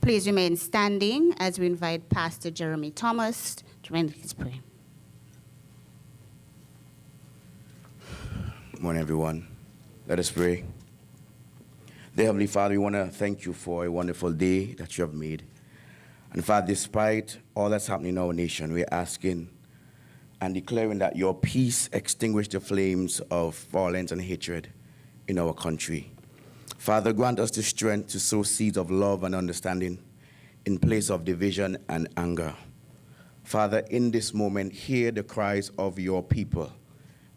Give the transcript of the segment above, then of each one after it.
Please remain standing as we invite Pastor Jeremy Thomas to render his prayer. Good morning, everyone. Let us pray. Dear Heavenly Father, we want to thank you for a wonderful day that you have made. And Father, despite all that's happening in our nation, we're asking and declaring that your peace extinguish the flames of violence and hatred in our country. Father, grant us the strength to sow seeds of love and understanding in place of division and anger. Father, in this moment, hear the cries of your people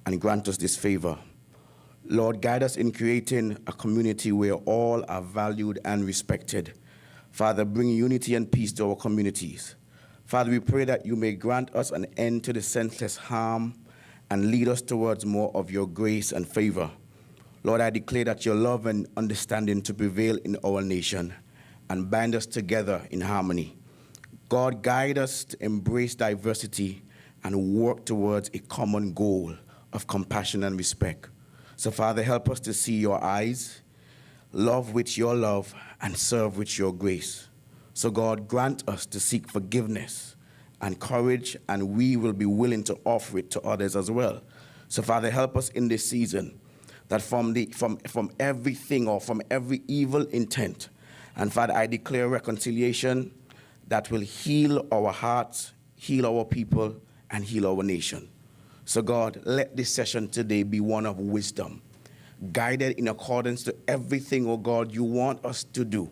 and grant us this favor. Lord, guide us in creating a community where all are valued and respected. Father, bring unity and peace to our communities. Father, we pray that you may grant us an end to the senseless harm and lead us towards more of your grace and favor. Lord, I declare that your love and understanding to prevail in our nation and bind us together in harmony. God, guide us to embrace diversity and work towards a common goal of compassion and respect. So, Father, help us to see your eyes, love with your love, and serve with your grace. So, God, grant us to seek forgiveness and courage, and we will be willing to offer it to others as well. So, Father, help us in this season that from everything or from every evil intent, and Father, I declare reconciliation that will heal our hearts, heal our people, and heal our nation. So God, let this session today be one of wisdom, guided in accordance to everything, oh God, you want us to do.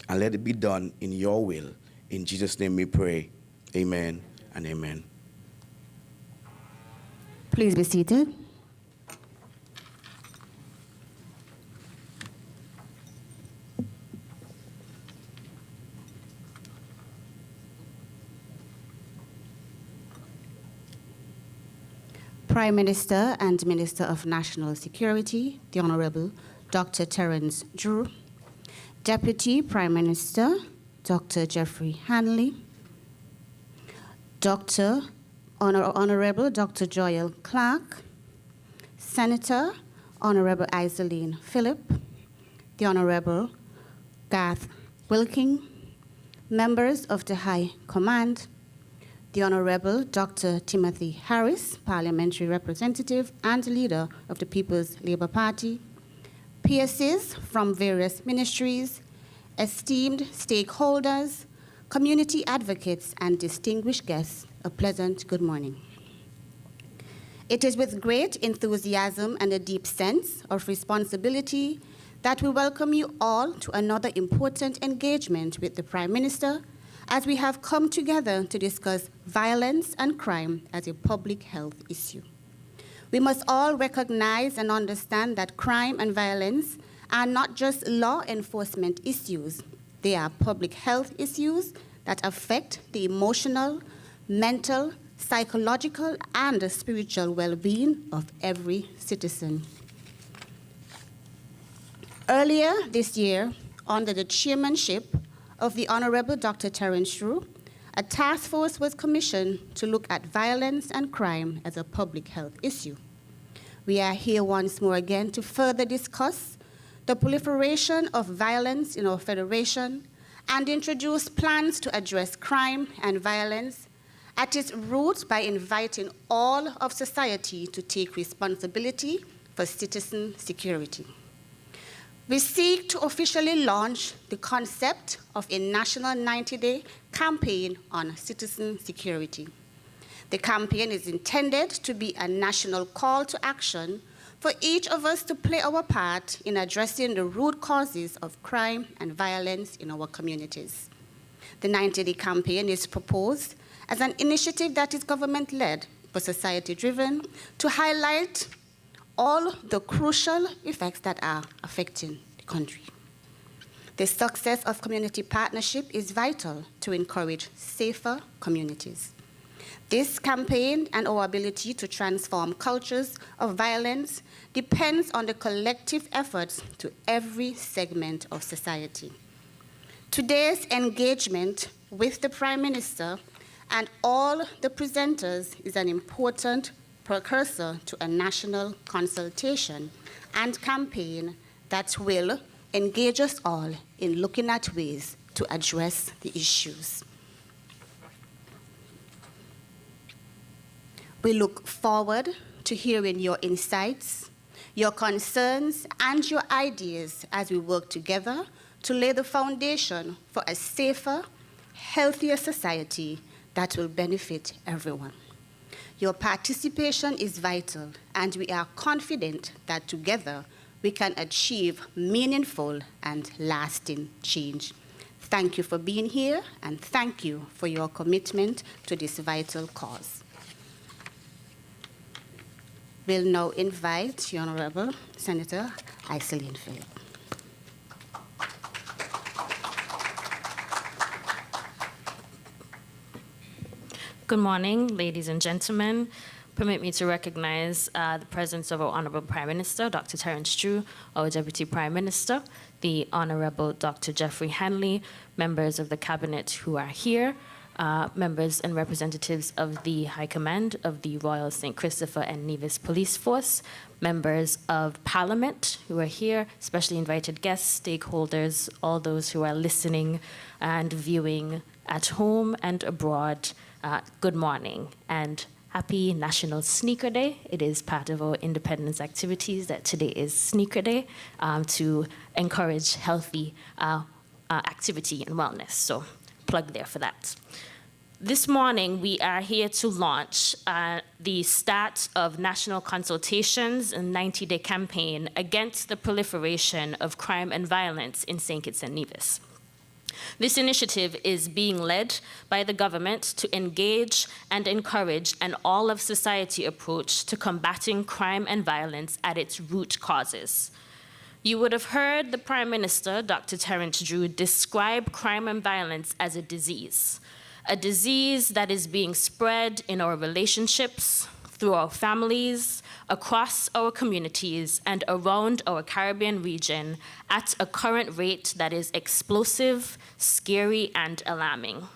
And let it be done in your will. In Jesus' name we pray. Amen and amen. Please be seated. Prime Minister and Minister of National Security, the Honorable Dr. Terence Drew, Deputy Prime Minister, Dr. Jeffrey Hanley, Honorable Dr. Joel Clark, Senator Honorable Iseline Phillip, the Honorable Garth Wilking, members of the High Command, the Honorable Dr. Timothy Harris, Parliamentary Representative and Leader of the People's Labour Party, PSs from various ministries, esteemed stakeholders, community advocates, and distinguished guests, a pleasant good morning. It is with great enthusiasm and a deep sense of responsibility that we welcome you all to another important engagement with the Prime Minister as we have come together to discuss violence and crime as a public health issue. We must all recognize and understand that crime and violence are not just law enforcement issues. They are public health issues that affect the emotional, mental, psychological, and spiritual well-being of every citizen. Earlier this year, under the chairmanship of the Honorable Dr. Terence Drew, a task force was commissioned to look at violence and crime as a public health issue. We are here once more again to further discuss the proliferation of violence in our federation and introduce plans to address crime and violence at its root by inviting all of society to take responsibility for citizen security. We seek to officially launch the concept of a national 90-day campaign on citizen security. The campaign is intended to be a national call to action for each of us to play our part in addressing the root causes of crime and violence in our communities. The 90-day campaign is proposed as an initiative that is government-led but society-driven to highlight all the crucial effects that are affecting the country. The success of community partnership is vital to encourage safer communities. This campaign and our ability to transform cultures of violence depends on the collective efforts to every segment of society. Today's engagement with the Prime Minister and all the presenters is an important precursor to a national consultation and campaign that will engage us all in looking at ways to address the issues. We look forward to hearing your insights, your concerns, and your ideas as we work together to lay the foundation for a safer, healthier society that will benefit everyone. Your participation is vital, and we are confident that together we can achieve meaningful and lasting change. Thank you for being here, and thank you for your commitment to this vital cause. We'll now invite the Honorable Senator Iselin Philip. Good morning, ladies and gentlemen. Permit me to recognize the presence of our Honorable Prime Minister, Dr. Terence Drew, our Deputy Prime Minister, the Honorable Dr. Jeffrey Hanley, members of the Cabinet who are here, members and representatives of the High Command of the Royal St. Christopher and Nevis Police Force, members of Parliament who are here, specially invited guests, stakeholders, all those who are listening and viewing at home and abroad. Good morning and happy National Sneaker Day. It is part of our independence activities that today is Sneaker Day to encourage healthy activity and wellness. So plug there for that. This morning, we are here to launch the start of national consultations and 90-day campaign against the proliferation of crime and violence in St. Kitts and Nevis. This initiative is being led by the government to engage and encourage an all-of-society approach to combating crime and violence at its root causes. You would have heard the Prime Minister, Dr. Terence Drew, describe crime and violence as a disease that is being spread in our relationships, through our families, across our communities, and around our Caribbean region at a current rate that is explosive, scary, and alarming.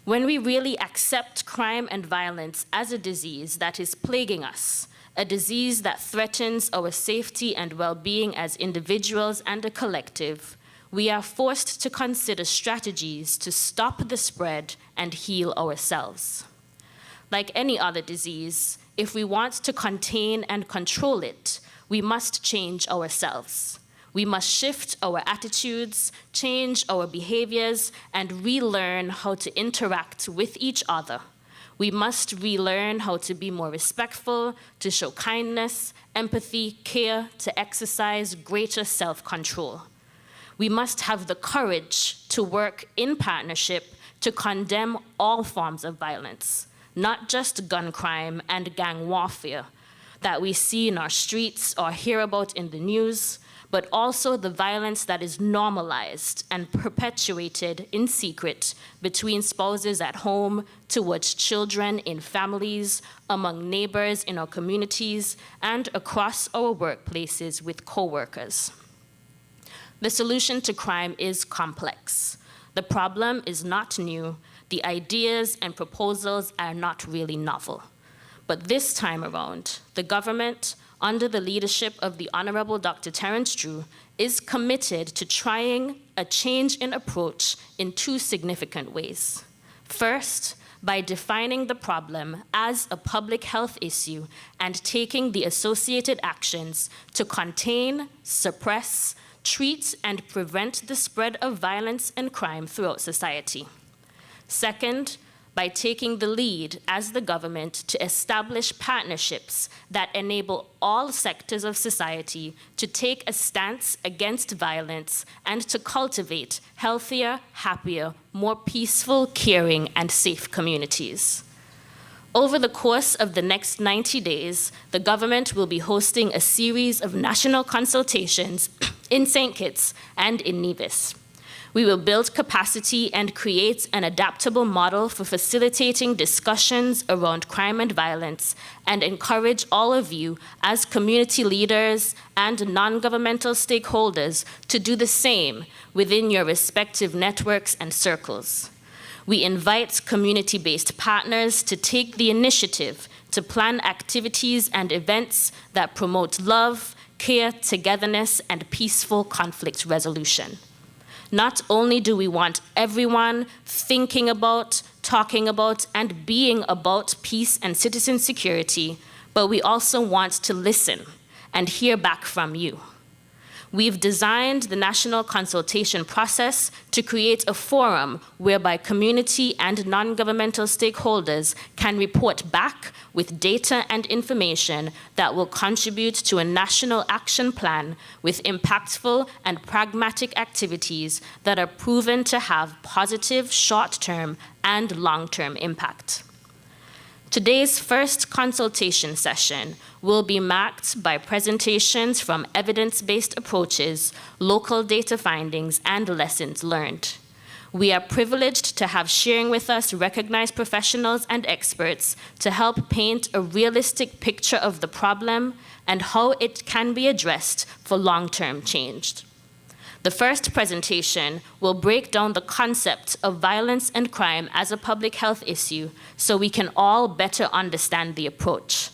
When we really accept crime and violence as a disease that is plaguing us, a disease that threatens our safety and well-being as individuals and a collective, we are forced to consider strategies to stop the spread and heal ourselves. Like any other disease, if we want to contain and control it, we must change ourselves. We must shift our attitudes, change our behaviors, and relearn how to interact with each other. We must relearn how to be more respectful, to show kindness, empathy, care, to exercise greater self-control. We must have the courage to work in partnership to condemn all forms of violence, not just gun crime and gang warfare that we see in our streets or hear about in the news, but also the violence that is normalized and perpetuated in secret between spouses at home, towards children in families, among neighbors in our communities, and across our workplaces with co-workers. The solution to crime is complex. The problem is not new. The ideas and proposals are not really novel. But this time around, the government, under the leadership of the Honorable Dr. Terence Drew, is committed to trying a change in approach in two significant ways. First, by defining the problem as a public health issue and taking the associated actions to contain, suppress, treat, and prevent the spread of violence and crime throughout society. Second, by taking the lead as the government to establish partnerships that enable all sectors of society to take a stance against violence and to cultivate healthier, happier, more peaceful, caring, and safe communities. Over the course of the next 90 days, the government will be hosting a series of national consultations in St. Kitts and in Nevis. We will build capacity and create an adaptable model for facilitating discussions around crime and violence and encourage all of you as community leaders and non-governmental stakeholders to do the same within your respective networks and circles. We invite community-based partners to take the initiative to plan activities and events that promote love, care, togetherness, and peaceful conflict resolution. Not only do we want everyone thinking about, talking about, and being about peace and citizen security, but we also want to listen and hear back from you. We've designed the national consultation process to create a forum whereby community and non-governmental stakeholders can report back with data and information that will contribute to a national action plan with impactful and pragmatic activities that are proven to have positive short-term and long-term impact. Today's first consultation session will be marked by presentations from evidence-based approaches, local data findings, and lessons learned. We are privileged to have sharing with us recognized professionals and experts to help paint a realistic picture of the problem and how it can be addressed for long-term change. The first presentation will break down the concept of violence and crime as a public health issue so we can all better understand the approach.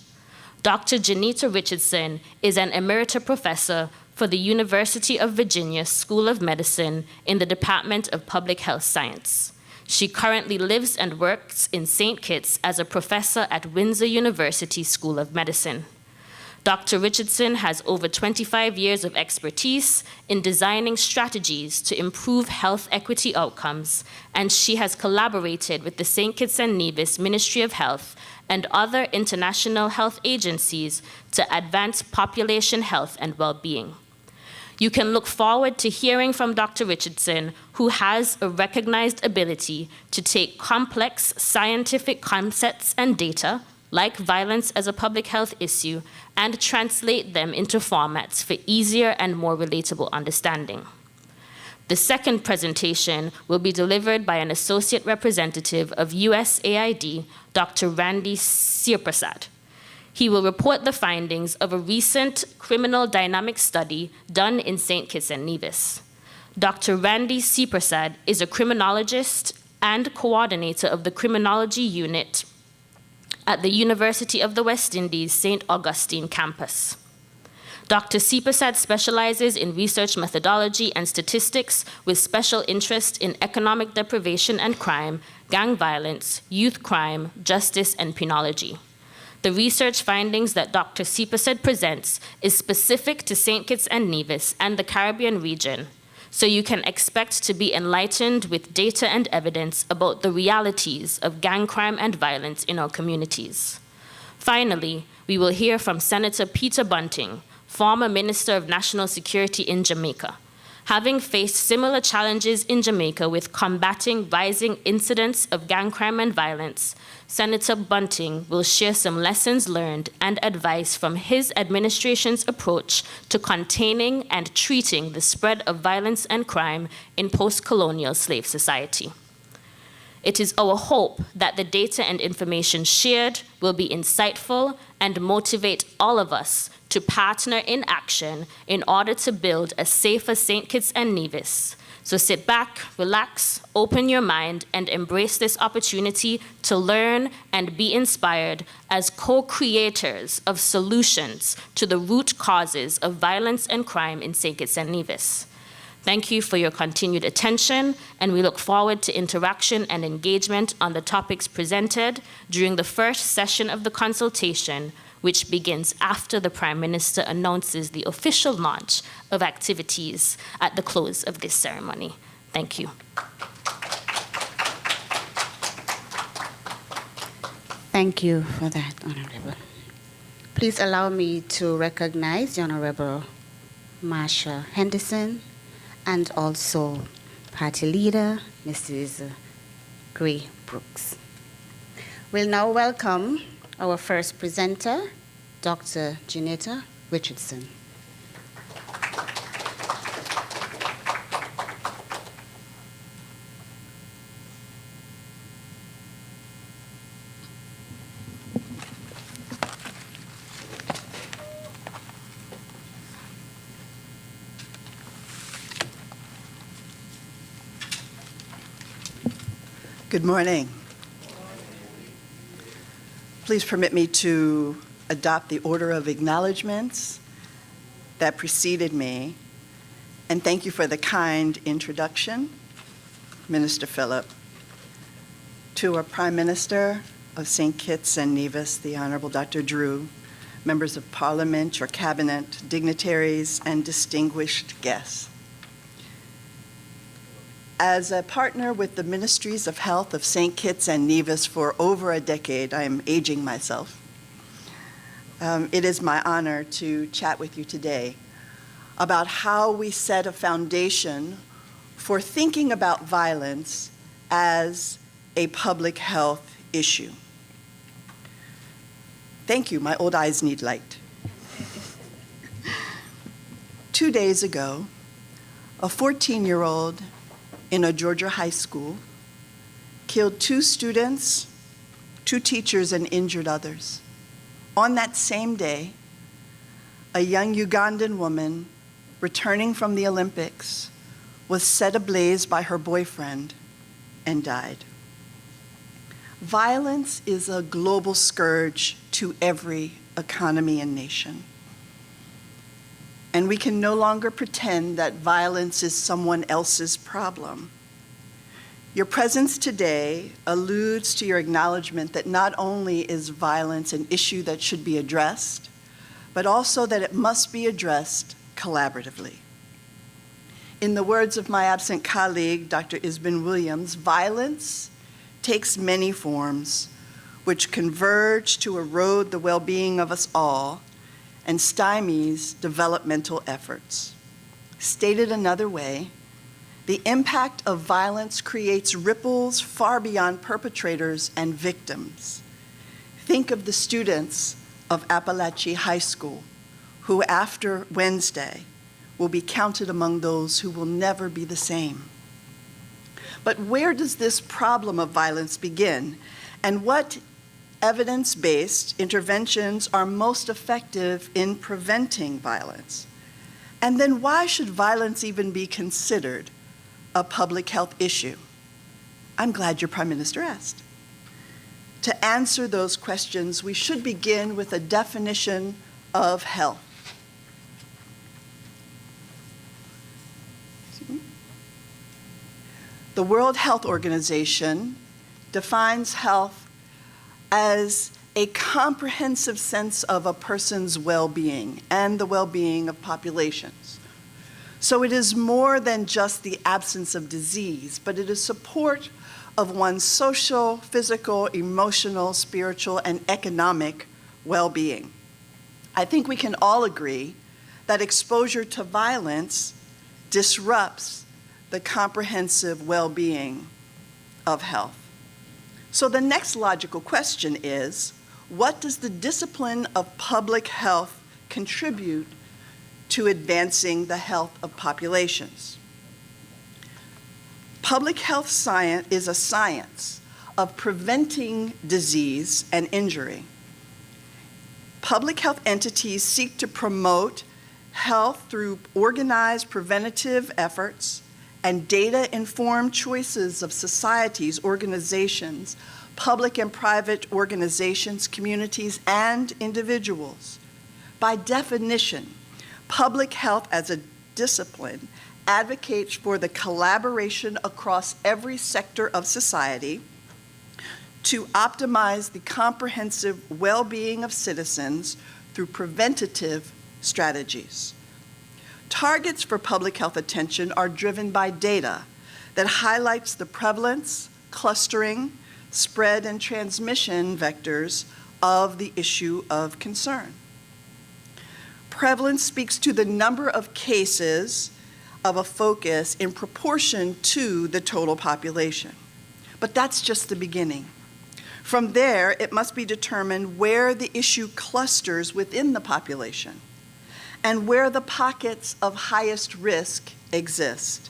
Dr. Janita Richardson is an emerita professor for the University of Virginia School of Medicine in the Department of Public Health Science. She currently lives and works in St. Kitts as a professor at Windsor University School of Medicine. Dr. Richardson has over 25 years of expertise in designing strategies to improve health equity outcomes, and she has collaborated with the St. Kitts and Nevis Ministry of Health and other international health agencies to advance population health and well-being. You can look forward to hearing from Dr. Richardson, who has a recognized ability to take complex scientific concepts and data, like violence as a public health issue, and translate them into formats for easier and more relatable understanding. The second presentation will be delivered by an associate representative of USAID, Dr. Randy Sirprasad. He will report the findings of a recent criminal dynamic study done in St. Kitts and Nevis. Dr. Randy Sirprasad is a criminologist and coordinator of the criminology unit at the University of the West Indies St. Augustine campus. Dr. Sirprasad specializes in research methodology and statistics with special interest in economic deprivation and crime, gang violence, youth crime, justice, and penology. The research findings that Dr. Sirprasad presents is specific to St. Kitts and Nevis and the Caribbean region, so you can expect to be enlightened with data and evidence about the realities of gang crime and violence in our communities. Finally, we will hear from Senator Peter Bunting, former Minister of National Security in Jamaica. Having faced similar challenges in Jamaica with combating rising incidents of gang crime and violence, Senator Bunting will share some lessons learned and advice from his administration's approach to containing and treating the spread of violence and crime in post-colonial slave society. It is our hope that the data and information shared will be insightful and motivate all of us to partner in action in order to build a safer St. Kitts and Nevis. So sit back, relax, open your mind, and embrace this opportunity to learn and be inspired as co-creators of solutions to the root causes of violence and crime in St. Kitts and Nevis. Thank you for your continued attention, and we look forward to interaction and engagement on the topics presented during the first session of the consultation, which begins after the Prime Minister announces the official launch of activities at the close of this ceremony. Thank you. Thank you for that, Honorable. Please allow me to recognize the Honorable Marsha Henderson and also Party Leader, Mrs. Gray Brooks. We'll now welcome our first presenter, Dr. Janita Richardson. Good morning. Please permit me to adopt the order of acknowledgements that preceded me And thank you for the kind introduction, Minister Phillip. To our Prime Minister of St. Kitts and Nevis, the Honorable Dr. Drew, members of Parliament, your cabinet, dignitaries, and distinguished guests. As a partner with the Ministries of Health of St. Kitts and Nevis for over a decade, I am aging myself. It is my honor to chat with you today about how we set a foundation for thinking about violence as a public health issue. Thank you, my old eyes need light. 2 days ago, a 14-year-old in a Georgia high school killed 2 students, 2 teachers, and injured others. On that same day, a young Ugandan woman returning from the Olympics was set ablaze by her boyfriend and died. Violence is a global scourge to every economy and nation. And we can no longer pretend that violence is someone else's problem. Your presence today alludes to your acknowledgement that not only is violence an issue that should be addressed, but also that it must be addressed collaboratively. In the words of my absent colleague, Dr. Isbin Williams, violence takes many forms which converge to erode the well-being of us all and stymies developmental efforts. Stated another way, the impact of violence creates ripples far beyond perpetrators and victims. Think of the students of Appalachia High School, who after Wednesday will be counted among those who will never be the same. But where does this problem of violence begin? And what evidence-based interventions are most effective in preventing violence? And then why should violence even be considered a public health issue? I'm glad your Prime Minister asked. To answer those questions, we should begin with a definition of health. The World Health Organization defines health as a comprehensive sense of a person's well-being and the well-being of populations. So it is more than just the absence of disease, but it is support of one's social, physical, emotional, spiritual, and economic well-being. I think we can all agree that exposure to violence disrupts the comprehensive well-being of health. So the next logical question is, what does the discipline of public health contribute to advancing the health of populations? Public health science is a science of preventing disease and injury. Public health entities seek to promote health through organized preventative efforts and data-informed choices of societies, organizations, public and private organizations, communities, and individuals. By definition, public health as a discipline advocates for the collaboration across every sector of society to optimize the comprehensive well-being of citizens through preventative strategies. Targets for public health attention are driven by data that highlights the prevalence, clustering, spread, and transmission vectors of the issue of concern. Prevalence speaks to the number of cases of a focus in proportion to the total population. But that's just the beginning. From there, it must be determined where the issue clusters within the population and where the pockets of highest risk exist.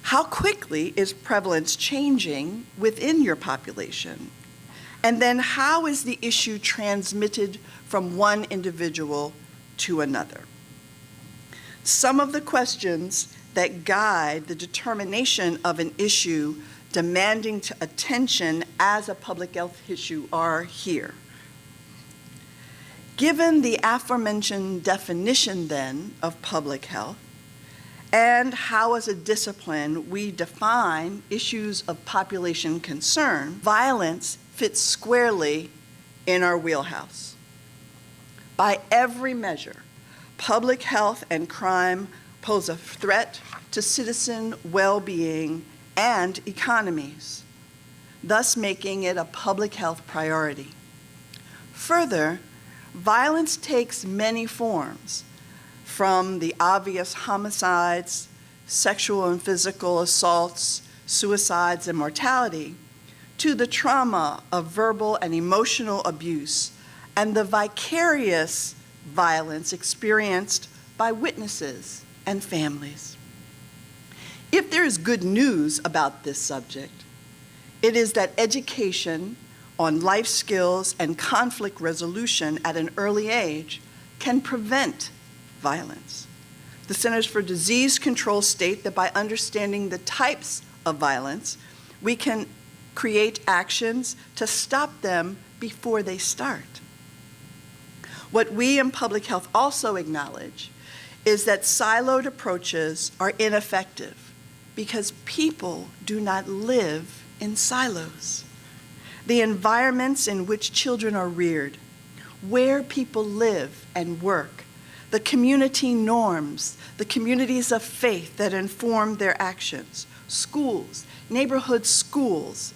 How quickly is prevalence changing within your population? And then how is the issue transmitted from one individual to another? Some of the questions that guide the determination of an issue demanding attention as a public health issue are here. Given the aforementioned definition then of public health, and how, as a discipline, we define issues of population concern, violence fits squarely in our wheelhouse. By every measure, public health and crime pose a threat to citizen well-being and economies, thus making it a public health priority. Further, violence takes many forms, from the obvious homicides, sexual and physical assaults, suicides, and mortality, to the trauma of verbal and emotional abuse and the vicarious violence experienced by witnesses and families. If there is good news about this subject, it is that education on life skills and conflict resolution at an early age can prevent violence. The Centers for Disease Control state that by understanding the types of violence, we can create actions to stop them before they start. What we in public health also acknowledge is that siloed approaches are ineffective because people do not live in silos. The environments in which children are reared, where people live and work, the community norms, the communities of faith that inform their actions, schools, neighborhood stores,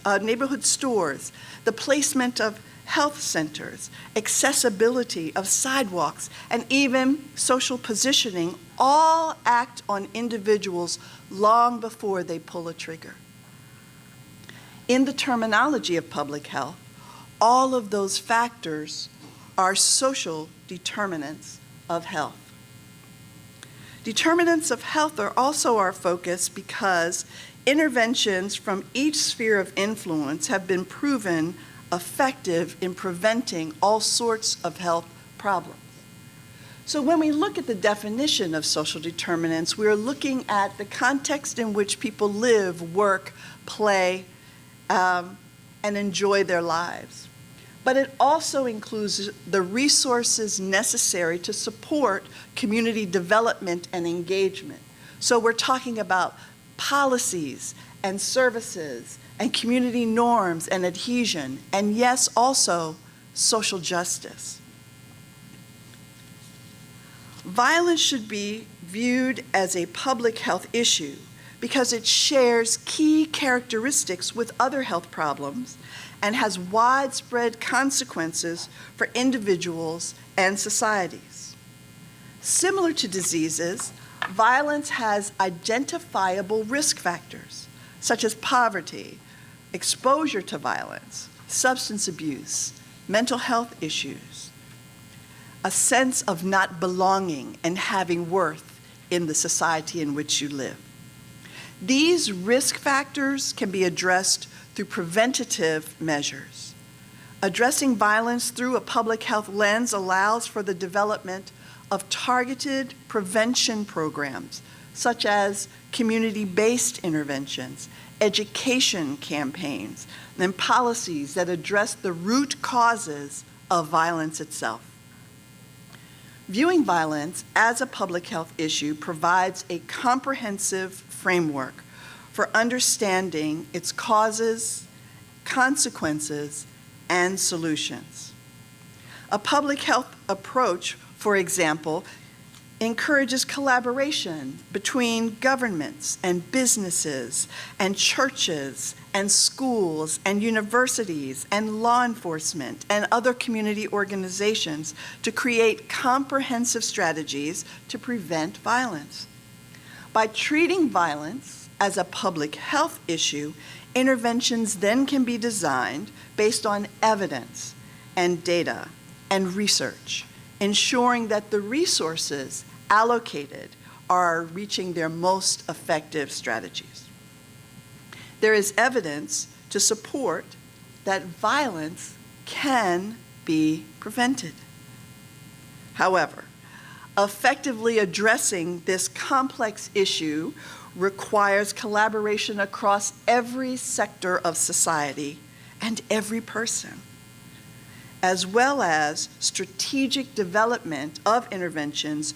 the placement of health centers, accessibility of sidewalks, and even social positioning all act on individuals long before they pull a trigger. In the terminology of public health, all of those factors are social determinants of health. Determinants of health are also our focus because interventions from each sphere of influence have been proven effective in preventing all sorts of health problems. So when we look at the definition of social determinants, we are looking at the context in which people live, work, play, and enjoy their lives. But it also includes the resources necessary to support community development and engagement. So we're talking about policies and services and community norms and adhesion, and yes, also social justice. Violence should be viewed as a public health issue because it shares key characteristics with other health problems and has widespread consequences for individuals and societies. Similar to diseases, violence has identifiable risk factors, such as poverty, exposure to violence, substance abuse, mental health issues, a sense of not belonging and having worth in the society in which you live. These risk factors can be addressed through preventative measures. Addressing violence through a public health lens allows for the development of targeted prevention programs, such as community-based interventions, education campaigns, and policies that address the root causes of violence itself. Viewing violence as a public health issue provides a comprehensive framework for understanding its causes, consequences, and solutions. A public health approach, for example, encourages collaboration between governments and businesses and churches and schools and universities and law enforcement and other community organizations to create comprehensive strategies to prevent violence. By treating violence as a public health issue, interventions then can be designed based on evidence and data and research, ensuring that the resources allocated are reaching their most effective strategies. There is evidence to support that violence can be prevented. However, effectively addressing this complex issue requires collaboration across every sector of society and every person, as well as strategic development of interventions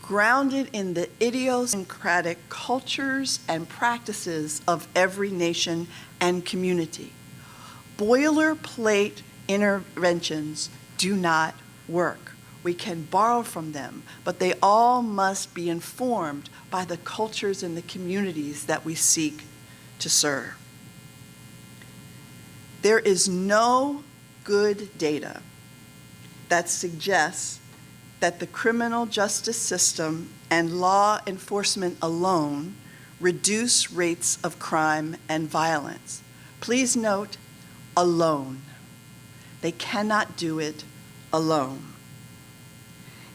grounded in the idiosyncratic cultures and practices of every nation and community. Boilerplate interventions do not work. We can borrow from them, but they all must be informed by the cultures and the communities that we seek to serve. There is no good data that suggests that the criminal justice system and law enforcement alone reduce rates of crime and violence. Please note, alone. They cannot do it alone.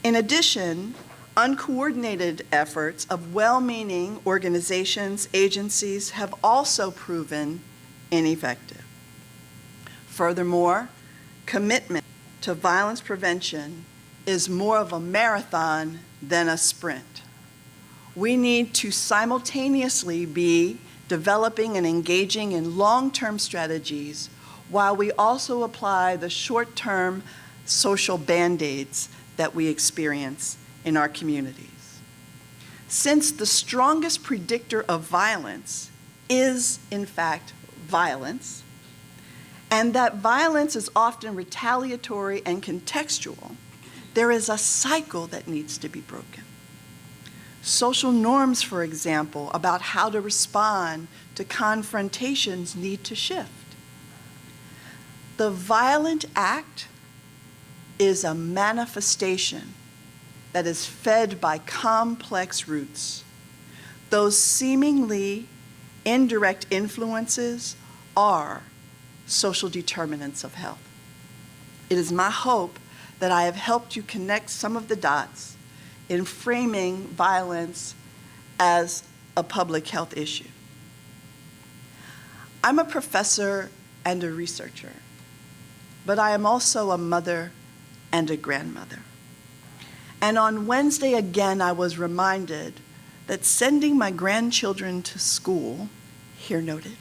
In addition, uncoordinated efforts of well-meaning organizations, agencies have also proven ineffective. Furthermore, commitment to violence prevention is more of a marathon than a sprint. We need to simultaneously be developing and engaging in long-term strategies while we also apply the short-term social band-aids that we experience in our communities. Since the strongest predictor of violence is, in fact, violence, and that violence is often retaliatory and contextual, there is a cycle that needs to be broken. Social norms, for example, about how to respond to confrontations need to shift. The violent act is a manifestation that is fed by complex roots. Those seemingly indirect influences are social determinants of health. It is my hope that I have helped you connect some of the dots in framing violence as a public health issue. I'm a professor and a researcher, but I am also a mother and a grandmother. And on Wednesday again, I was reminded that sending my grandchildren to school, here noted,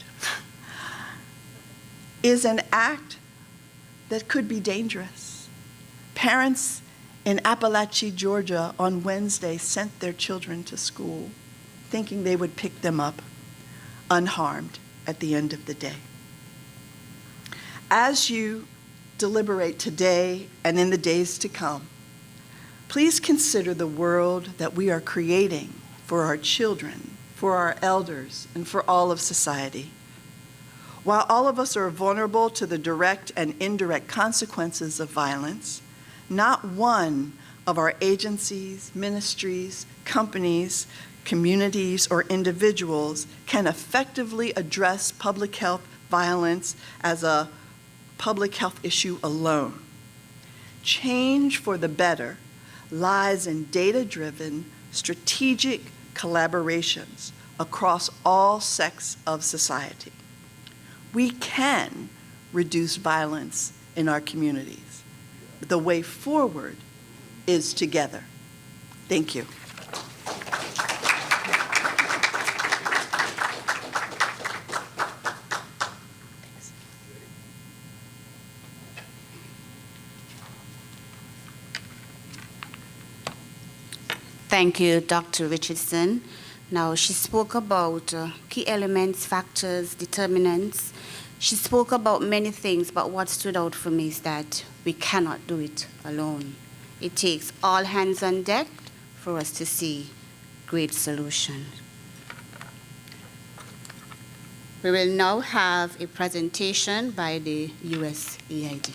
is an act that could be dangerous. Parents in Appalachia, Georgia, on Wednesday sent their children to school thinking they would pick them up unharmed at the end of the day. As you deliberate today and in the days to come, please consider the world that we are creating for our children, for our elders, and for all of society. While all of us are vulnerable to the direct and indirect consequences of violence, not one of our agencies, ministries, companies, communities, or individuals can effectively address public health violence as a public health issue alone. Change for the better lies in data-driven, strategic collaborations across all sects of society. We can reduce violence in our communities. The way forward is together. Thank you. Thank you, Dr. Richardson. Now, she spoke about key elements, factors, determinants. She spoke about many things, but what stood out for me is that we cannot do it alone. It takes all hands on deck for us to see great solutions. We will now have a presentation by the USAID.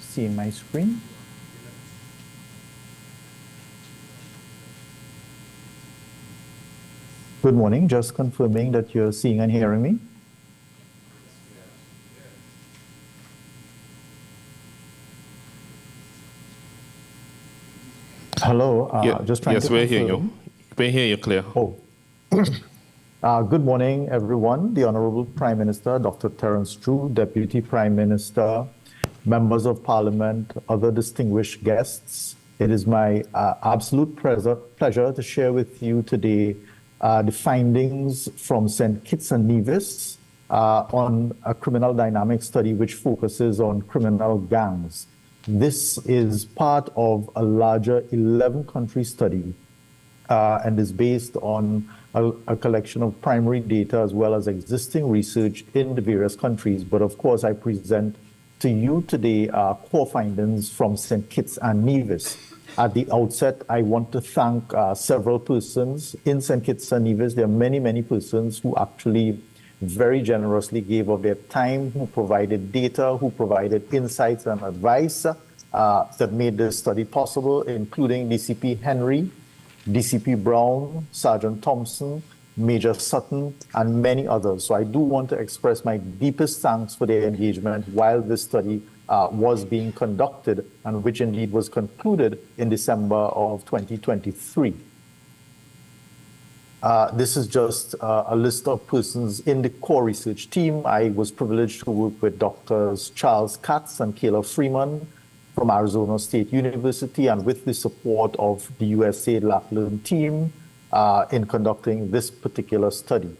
See my screen? Good morning, just confirming that you're seeing and hearing me. Hello, just trying yes, to we're hearing confirm. you. We hear you clear. Oh. Good morning, everyone. The Honorable Prime Minister, Dr. Terence True, Deputy Prime Minister, members of Parliament, other distinguished guests. It is my absolute pleasure to share with you today the findings from St. Kitts and Nevis on a criminal dynamics study which focuses on criminal gangs. This is part of a larger 11-country study and is based on a collection of primary data as well as existing research in the various countries. But of course, I present to you today core findings from St. Kitts and Nevis. At the outset, I want to thank several persons in St. Kitts and Nevis. There are many, many persons who actually very generously gave of their time, who provided data, who provided insights and advice that made this study possible, including DCP Henry, DCP Brown, Sergeant Thompson, Major Sutton, and many others. So I do want to express my deepest thanks for their engagement while this study was being conducted, and which indeed was concluded in December of 2023. This is just a list of persons in the core research team. I was privileged to work with Drs. Charles Katz and Kayla Freeman from Arizona State University, and with the support of the USA Laplin team in conducting this particular study.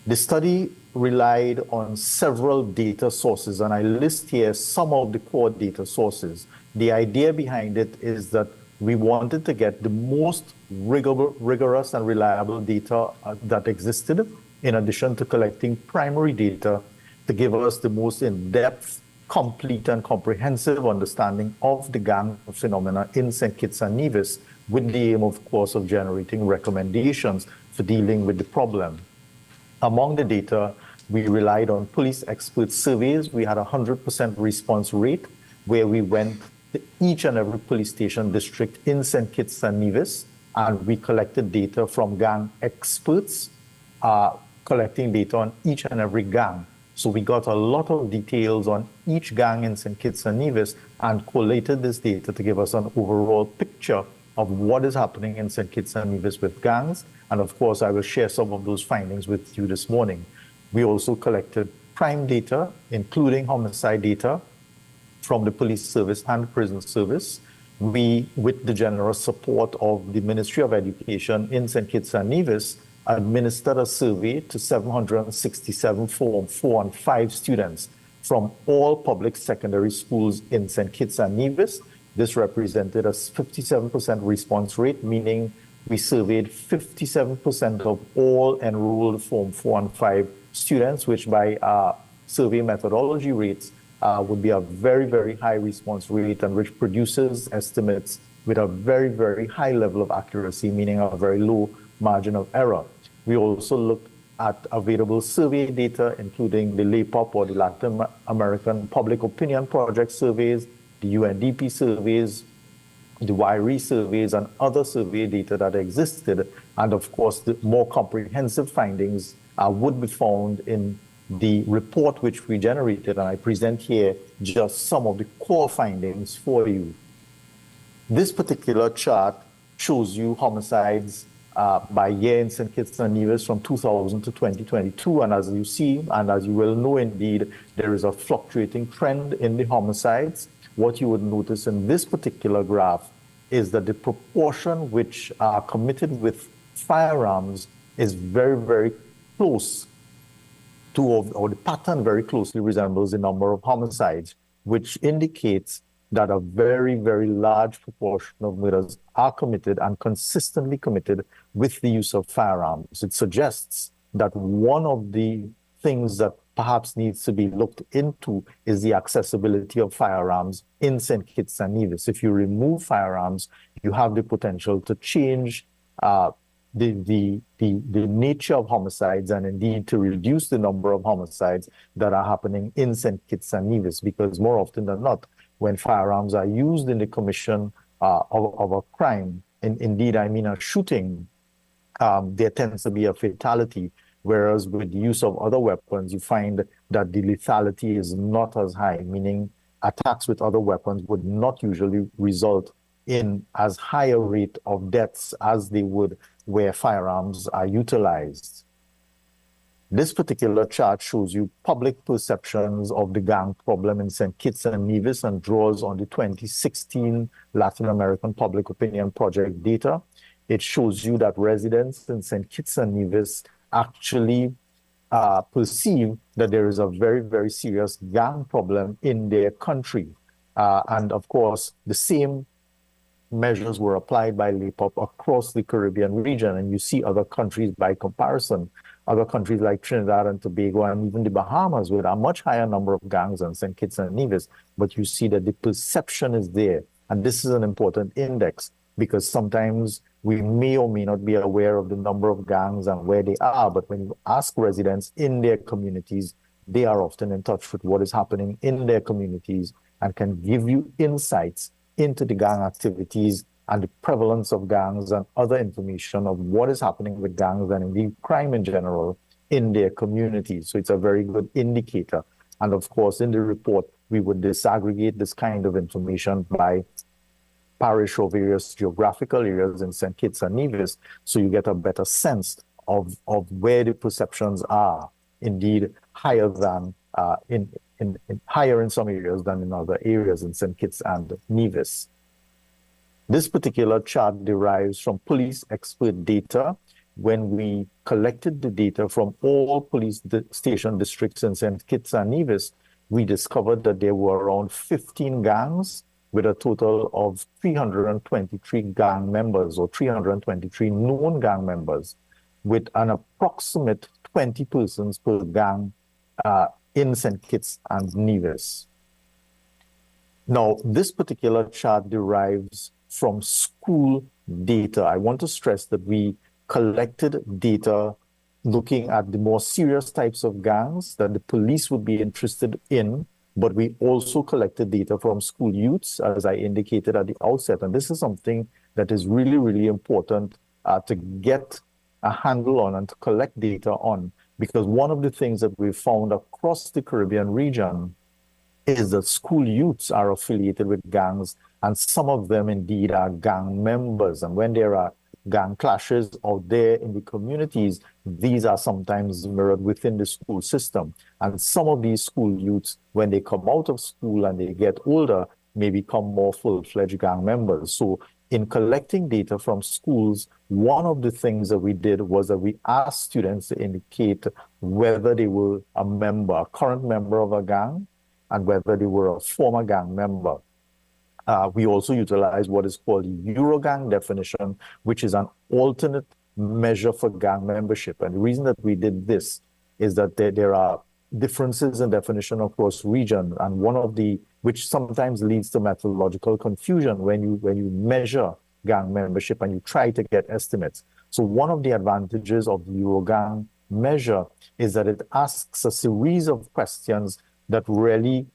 The study relied on several data sources, and I list here some of the core data sources. The idea behind it is that we wanted to get the most rigorous and reliable data that existed, in addition to collecting primary data to give us the most in-depth, complete and comprehensive understanding of the gang phenomena in St. Kitts and Nevis, with the aim, of course, of generating recommendations for dealing with the problem. Among the data, we relied on police expert surveys. We had a 100% response rate, where we went to each and every police station district in St. Kitts and Nevis, and we collected data from gang experts, collecting data on each and every gang. So we got a lot of details on each gang in St. Kitts and Nevis and collated this data to give us an overall picture of what is happening in St. Kitts and Nevis with gangs. And of course, I will share some of those findings with you this morning. We also collected crime data, including homicide data from the police service and prison service. We, with the generous support of the Ministry of Education in St. Kitts and Nevis, administered a survey to 767 Form 4 and 5 students from all public secondary schools in St. Kitts and Nevis. This represented a 57% response rate, meaning we surveyed 57% of all enrolled Form 4 and 5 students, which by survey methodology rates would be a very, very high response rate, and which produces estimates with a very, very high level of accuracy, meaning a very low margin of error. We also looked at available survey data, including the LAPOP, or the Latin American Public Opinion Project surveys, the UNDP surveys, the WIRE surveys, and other survey data that existed. And of course, the more comprehensive findings would be found in the report which we generated, and I present here just some of the core findings for you. This particular chart shows you homicides by year in St. Kitts and Nevis from 2000 to 2022. And as you see, and as you will know indeed, there is a fluctuating trend in the homicides. What you would notice in this particular graph is that the proportion which are committed with firearms is very, very close to, or the pattern very closely resembles the number of homicides, which indicates that a very, very large proportion of murders are committed and consistently committed with the use of firearms. It suggests that one of the things that perhaps needs to be looked into is the accessibility of firearms in St. Kitts and Nevis. If you remove firearms, you have the potential to change the nature of homicides, and indeed to reduce the number of homicides that are happening in St. Kitts and Nevis, because more often than not, when firearms are used in the commission of a crime, and indeed I mean a shooting, there tends to be a fatality, whereas with the use of other weapons, you find that the lethality is not as high, meaning attacks with other weapons would not usually result in as high a rate of deaths as they would where firearms are utilized. This particular chart shows you public perceptions of the gang problem in St. Kitts and Nevis and draws on the 2016 Latin American Public Opinion Project data. It shows you that residents in St. Kitts and Nevis actually perceive that there is a very, very serious gang problem in their country. And of course, the same measures were applied by LAPOP across the Caribbean region. And you see other countries by comparison, other countries like Trinidad and Tobago and even the Bahamas with a much higher number of gangs than St. Kitts and Nevis. But you see that the perception is there. And this is an important index because sometimes we may or may not be aware of the number of gangs and where they are. But when you ask residents in their communities, they are often in touch with what is happening in their communities and can give you insights into the gang activities and the prevalence of gangs and other information of what is happening with gangs and indeed crime in general in their communities. So it's a very good indicator. And of course, in the report, we would disaggregate this kind of information by parish or various geographical areas in St. Kitts and Nevis, so you get a better sense of where the perceptions are, indeed higher than higher in some areas than in other areas in St. Kitts and Nevis. This particular chart derives from police expert data. When we collected the data from all police station districts in St. Kitts and Nevis, we discovered that there were around 15 gangs with a total of 323 gang members or 323 known gang members with an approximate 20 persons per gang in St. Kitts and Nevis. Now, this particular chart derives from school data. I want to stress that we collected data looking at the more serious types of gangs that the police would be interested in, but we also collected data from school youths, as I indicated at the outset. And this is something that is really, really important to get a handle on and to collect data on, because one of the things that we've found across the Caribbean region is that school youths are affiliated with gangs, and some of them indeed are gang members. And when there are gang clashes out there in the communities, these are sometimes mirrored within the school system. And some of these school youths, when they come out of school and they get older, may become more full-fledged gang members. So in collecting data from schools, one of the things that we did was that we asked students to indicate whether they were a member, a current member of a gang, and whether they were a former gang member. We also utilize what is called the Eurogang definition, which is an alternate measure for gang membership. And the reason that we did this is that there are differences in definition across region, and one of the, which sometimes leads to methodological confusion when you measure gang membership and you try to get estimates. So one of the advantages of the Eurogang measure is that it asks a series of questions that really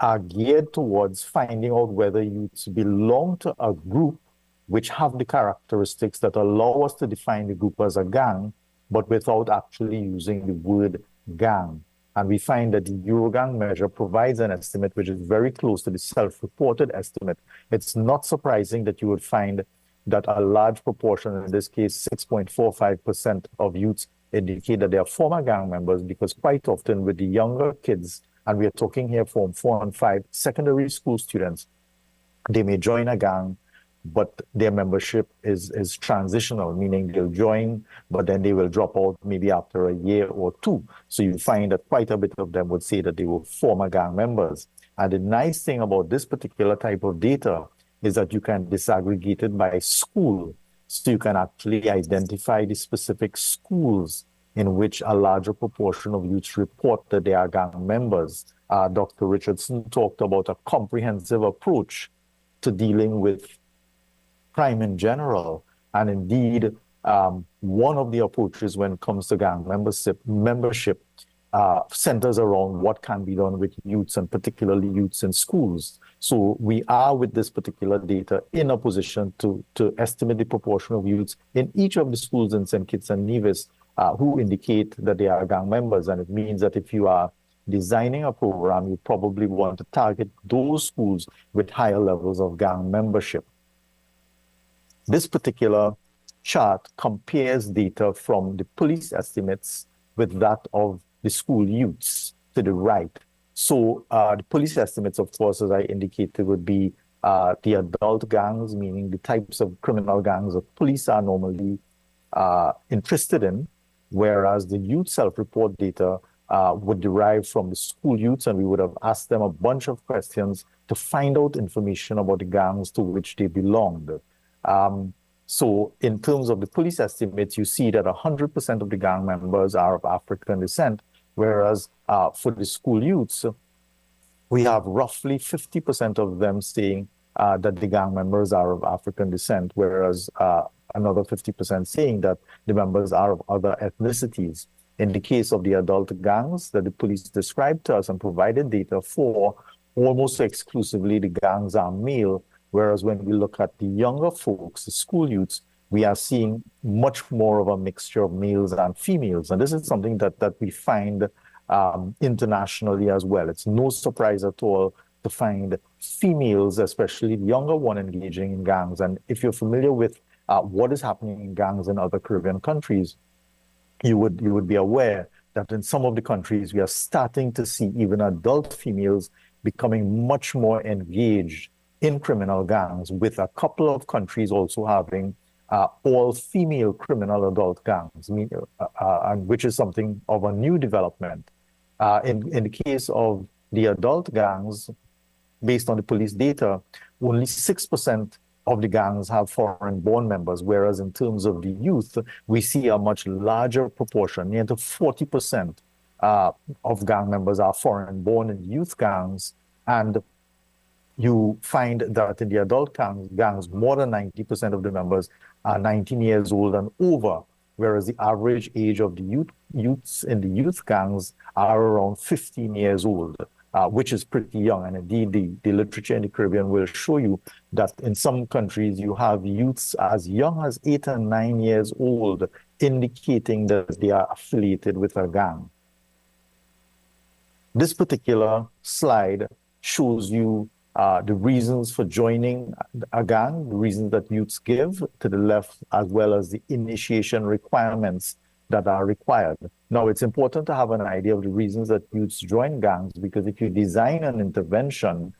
are geared towards finding out whether youths belong to a group which have the characteristics that allow us to define the group as a gang, but without actually using the word gang. And we find that the Eurogang measure provides an estimate which is very close to the self-reported estimate. It's not surprising that you would find that a large proportion, in this case 6.45% of youths, indicate that they are former gang members, because quite often with the younger kids, and we are talking here Form 4 and 5 secondary school students, they may join a gang, but their membership is transitional, meaning they'll join, but then they will drop out maybe after a year or two. So you find that quite a bit of them would say that they were former gang members. And the nice thing about this particular type of data is that you can disaggregate it by school. So you can actually identify the specific schools in which a larger proportion of youths report that they are gang members. Dr. Richardson talked about a comprehensive approach to dealing with crime in general. And indeed, one of the approaches when it comes to gang membership centers around what can be done with youths, and particularly youths in schools. So we are, with this particular data, in a position to estimate the proportion of youths in each of the schools in St. Kitts and Nevis who indicate that they are gang members. And it means that if you are designing a program, you probably want to target those schools with higher levels of gang membership. This particular chart compares data from the police estimates with that of the school youths to the right. So the police estimates, of course, as I indicated, would be the adult gangs, meaning the types of criminal gangs that police are normally interested in, whereas the youth self-report data would derive from the school youths, and we would have asked them a bunch of questions to find out information about the gangs to which they belonged. So in terms of the police estimates, you see that 100% of the gang members are of African descent, whereas for the school youths, we have roughly 50% of them saying that the gang members are of African descent, whereas another 50% saying that the members are of other ethnicities. In the case of the adult gangs that the police described to us and provided data for, almost exclusively the gangs are male, whereas when we look at the younger folks, the school youths, we are seeing much more of a mixture of males and females. And this is something that we find internationally as well. It's no surprise at all to find females, especially the younger one, engaging in gangs. And if you're familiar with what is happening in gangs in other Caribbean countries, you would be aware that in some of the countries, we are starting to see even adult females becoming much more engaged in criminal gangs, with a couple of countries also having all-female criminal adult gangs, which is something of a new development. In the case of the adult gangs, based on the police data, only 6% of the gangs have foreign-born members, whereas in terms of the youth, we see a much larger proportion, near to 40% of gang members are foreign-born in youth gangs, and you find that in the adult gangs, more than 90% of the members are 19 years old and over, whereas the average age of the youths in the youth gangs are around 15 years old, which is pretty young. And indeed, the literature in the Caribbean will show you that in some countries, you have youths as young as 8 and 9 years old, indicating that they are affiliated with a gang. This particular slide shows you the reasons for joining a gang, the reasons that youths give to the left, as well as the initiation requirements that are required. Now, it's important to have an idea of the reasons that youths join gangs, because if you design an intervention,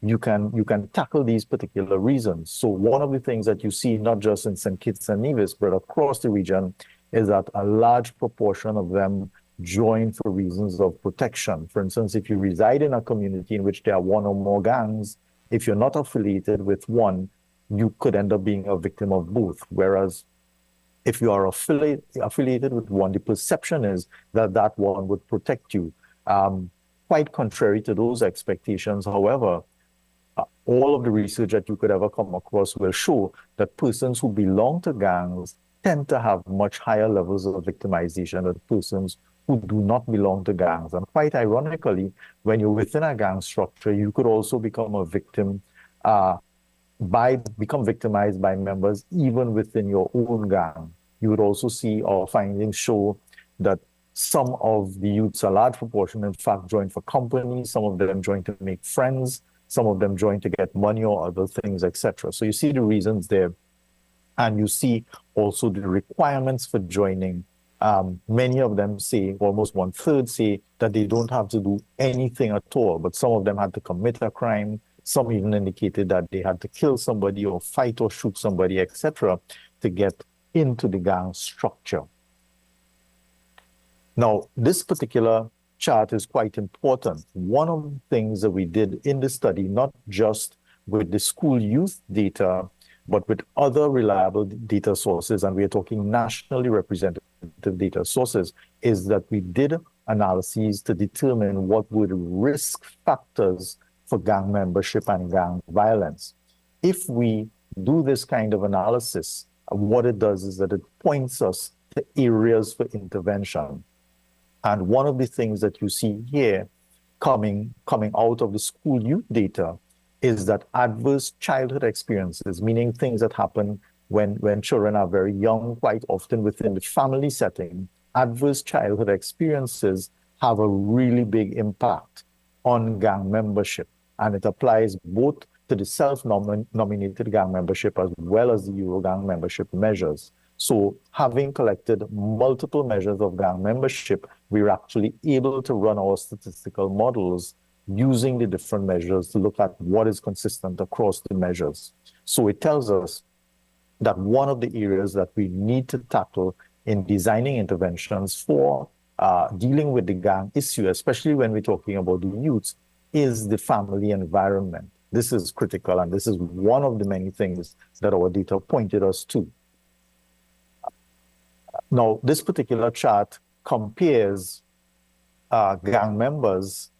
you can tackle these particular reasons. So one of the things that you see, not just in St. Kitts and Nevis, but across the region, is that a large proportion of them join for reasons of protection. For instance, if you reside in a community in which there are one or more gangs, if you're not affiliated with one, you could end up being a victim of both. Whereas if you are affiliated with one, the perception is that that one would protect you. Quite contrary to those expectations, however, all of the research that you could ever come across will show that persons who belong to gangs tend to have much higher levels of victimization than persons who do not belong to gangs. And quite ironically, when you're within a gang structure, you could also become a victim, become victimized by members even within your own gang. You would also see our findings show that some of the youths, a large proportion, in fact, join for company. Some of them join to make friends. Some of them join to get money or other things, etc. So you see the reasons there. And you see also the requirements for joining. Many of them say, almost 1/3 say, that they don't have to do anything at all, but some of them had to commit a crime. Some even indicated that they had to kill somebody or fight or shoot somebody, etc., to get into the gang structure. Now, this particular chart is quite important. One of the things that we did in the study, not just with the school youth data, but with other reliable data sources, and we are talking nationally representative data sources, is that we did analyses to determine what were the risk factors for gang membership and gang violence. If we do this kind of analysis, what it does is that it points us to areas for intervention. And one of the things that you see here coming out of the school youth data is that adverse childhood experiences, meaning things that happen when children are very young, quite often within the family setting, adverse childhood experiences have a really big impact on gang membership. And it applies both to the self-nominated gang membership as well as the Eurogang membership measures. So having collected multiple measures of gang membership, we're actually able to run our statistical models using the different measures to look at what is consistent across the measures. So it tells us that one of the areas that we need to tackle in designing interventions for dealing with the gang issue, especially when we're talking about the youths, is the family environment. This is critical, and this is one of the many things that our data pointed us to. Now, this particular chart compares gang members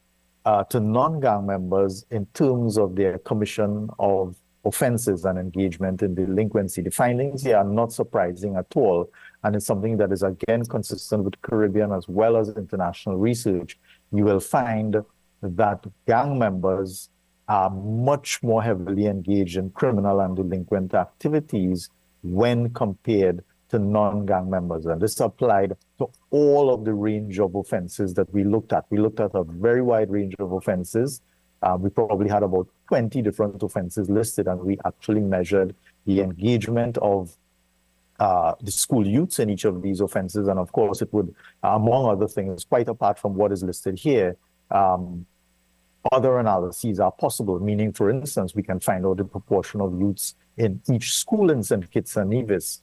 to non-gang members in terms of their commission of offenses and engagement in delinquency. The findings here are not surprising at all, and it's something that is again consistent with Caribbean as well as international research. You will find that gang members are much more heavily engaged in criminal and delinquent activities when compared to non-gang members. And this applied to all of the range of offenses that we looked at. We looked at a very wide range of offenses. We probably had about 20 different offenses listed, and we actually measured the engagement of the school youths in each of these offenses. And of course, it would, among other things, quite apart from what is listed here, other analyses are possible, meaning, for instance, we can find out the proportion of youths in each school in St. Kitts and Nevis,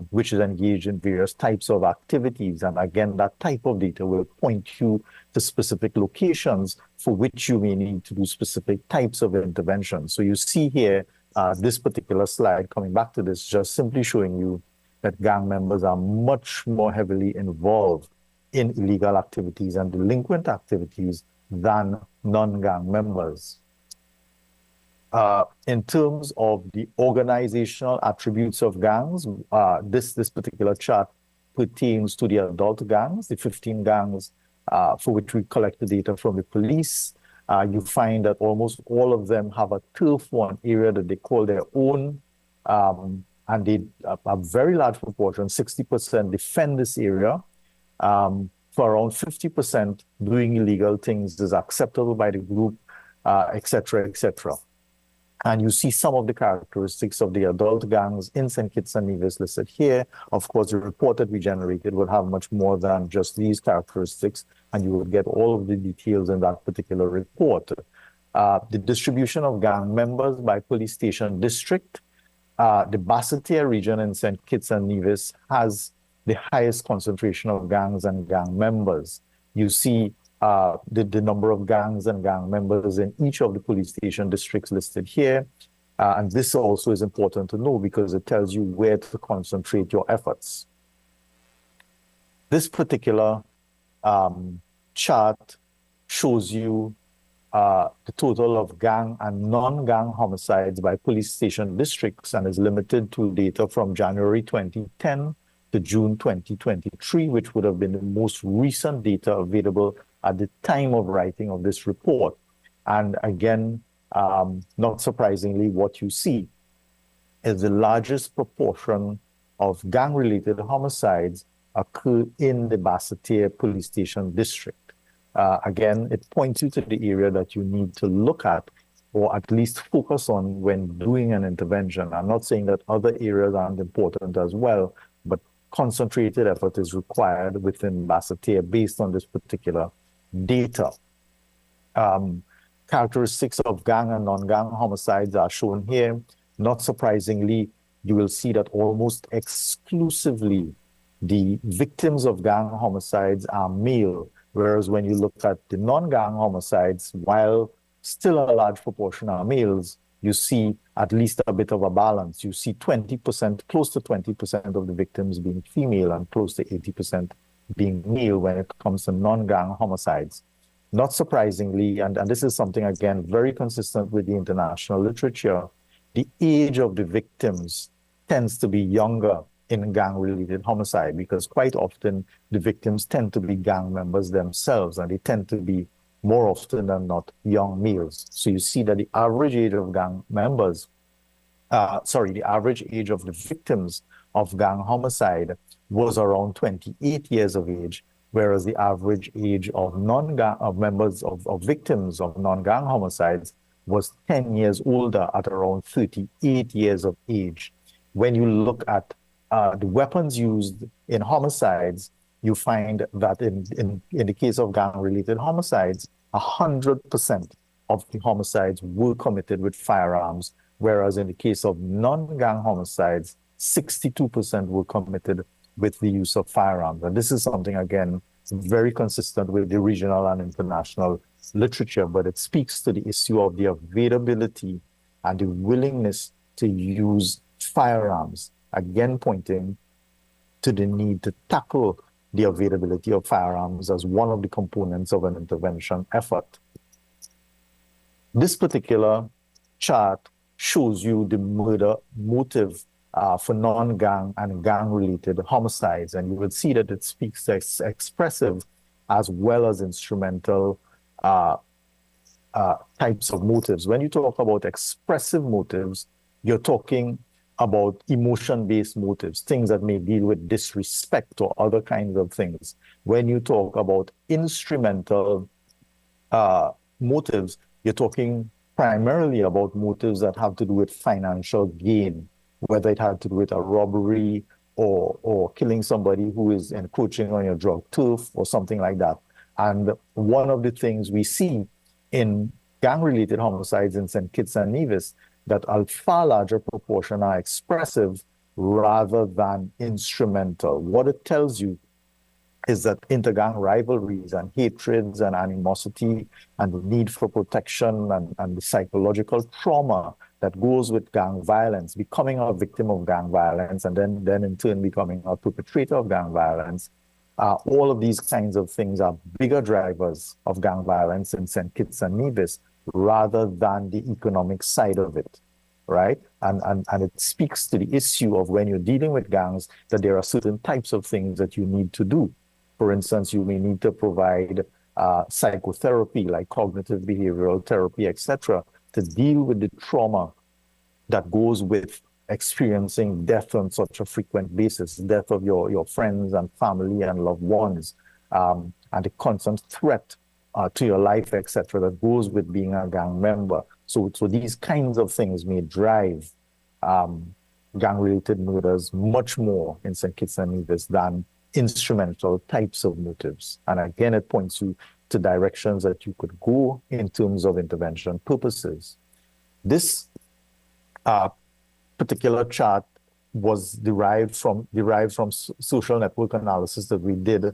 which is engaged in various types of activities. And again, that type of data will point you to specific locations for which you may need to do specific types of interventions. So you see here, this particular slide, coming back to this, just simply showing you that gang members are much more heavily involved in illegal activities and delinquent activities than non-gang members. In terms of the organizational attributes of gangs, this particular chart pertains to the adult gangs, the 15 gangs for which we collect the data from the police. You find that almost all of them have a turf one area that they call their own, and they, a very large proportion, 60%, defend this area. For around 50%, doing illegal things is acceptable by the group, et cetera, et cetera. And you see some of the characteristics of the adult gangs in St. Kitts and Nevis listed here. Of course, the report that we generated would have much more than just these characteristics, and you will get all of the details in that particular report. The distribution of gang members by police station district, the Basseterre region in St. Kitts and Nevis has the highest concentration of gangs and gang members. You see the number of gangs and gang members in each of the police station districts listed here. And this also is important to know because it tells you where to concentrate your efforts. This particular chart shows you the total of gang and non-gang homicides by police station districts and is limited to data from January 2010 to June 2023, which would have been the most recent data available at the time of writing of this report. And again, not surprisingly, what you see is the largest proportion of gang-related homicides occur in the Basseterre police station district. Again, it points you to the area that you need to look at or at least focus on when doing an intervention. I'm not saying that other areas aren't important as well, but concentrated effort is required within Basseterre based on this particular data. Characteristics of gang and non-gang homicides are shown here. Not surprisingly, you will see that almost exclusively the victims of gang homicides are male, whereas when you look at the non-gang homicides, while still a large proportion are males, you see at least a bit of a balance. You see 20%, close to 20% of the victims being female and close to 80% being male when it comes to non-gang homicides. Not surprisingly, and this is something, again, very consistent with the international literature, the age of the victims tends to be younger in gang-related homicide because quite often the victims tend to be gang members themselves, and they tend to be more often than not young males. So you see that the average age of gang members, the average age of the victims of gang homicide was around 28 years of age, whereas the average age of non-gang members of victims of non-gang homicides was 10 years older at around 38 years of age. When you look at the weapons used in homicides, you find that in the case of gang-related homicides, 100% of the homicides were committed with firearms, whereas in the case of non-gang homicides, 62% were committed with the use of firearms. And this is something, again, very consistent with the regional and international literature, but it speaks to the issue of the availability and the willingness to use firearms, again pointing to the need to tackle the availability of firearms as one of the components of an intervention effort. This particular chart shows you the murder motive for non-gang and gang-related homicides, and you will see that it speaks to expressive as well as instrumental types of motives. When you talk about expressive motives, you're talking about emotion-based motives, things that may deal with disrespect or other kinds of things. When you talk about instrumental motives, you're talking primarily about motives that have to do with financial gain, whether it had to do with a robbery or killing somebody who is encroaching on your drug turf or something like that. And one of the things we see in gang-related homicides in St. Kitts and Nevis, that a far larger proportion are expressive rather than instrumental. What it tells you is that intergang rivalries and hatreds and animosity and the need for protection and the psychological trauma that goes with gang violence, becoming a victim of gang violence, and then in turn becoming a perpetrator of gang violence, all of these kinds of things are bigger drivers of gang violence in St. Kitts and Nevis rather than the economic side of it, right? And it speaks to the issue of when you're dealing with gangs, that there are certain types of things that you need to do. For instance, you may need to provide psychotherapy, like cognitive behavioral therapy, etc., to deal with the trauma that goes with experiencing death on such a frequent basis, death of your friends and family and loved ones, and the constant threat to your life, etc., that goes with being a gang member. So these kinds of things may drive gang-related murders much more in St. Kitts and Nevis than instrumental types of motives. And again, it points you to directions that you could go in terms of intervention purposes. This particular chart was derived from social network analysis that we did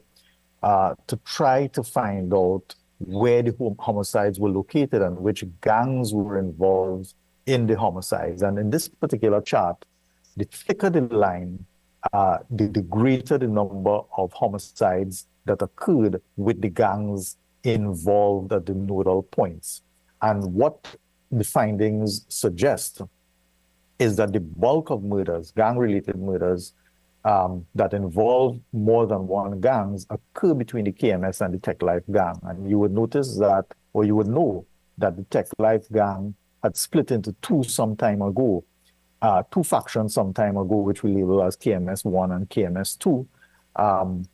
to try to find out where the homicides were located and which gangs were involved in the homicides. And in this particular chart, the thicker the line, the greater the number of homicides that occurred with the gangs involved at the nodal points. And what the findings suggest is that the bulk of murders, gang-related murders, that involve more than one gangs occur between the KMS and the Tech Life gang. And you would notice that, or you would know that the Tech Life gang had split into two some time ago, two factions some time ago, which we label as KMS 1 and KMS 2.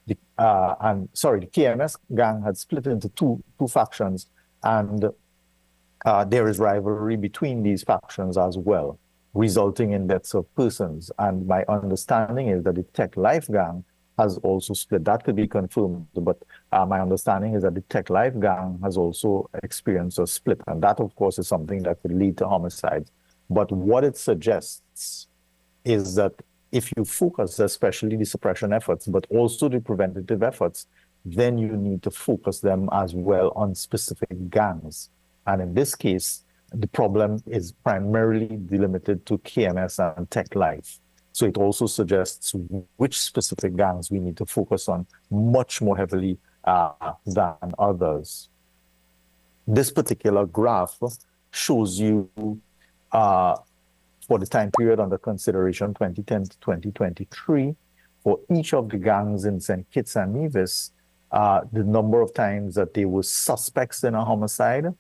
The KMS gang had split into two factions, and there is rivalry between these factions as well, resulting in deaths of persons. And my understanding is that the Tech Life gang has also split. That could be confirmed, but my understanding is that the Tech Life gang has also experienced a split. And that, of course, is something that could lead to homicides. But what it suggests is that if you focus, especially the suppression efforts, but also the preventative efforts, then you need to focus them as well on specific gangs. And in this case, the problem is primarily delimited to KMS and Tech Life. So it also suggests which specific gangs we need to focus on much more heavily than others. This particular graph shows you for the time period under consideration, 2010 to 2023, for each of the gangs in St. Kitts and Nevis, the number of times that they were suspects in a homicide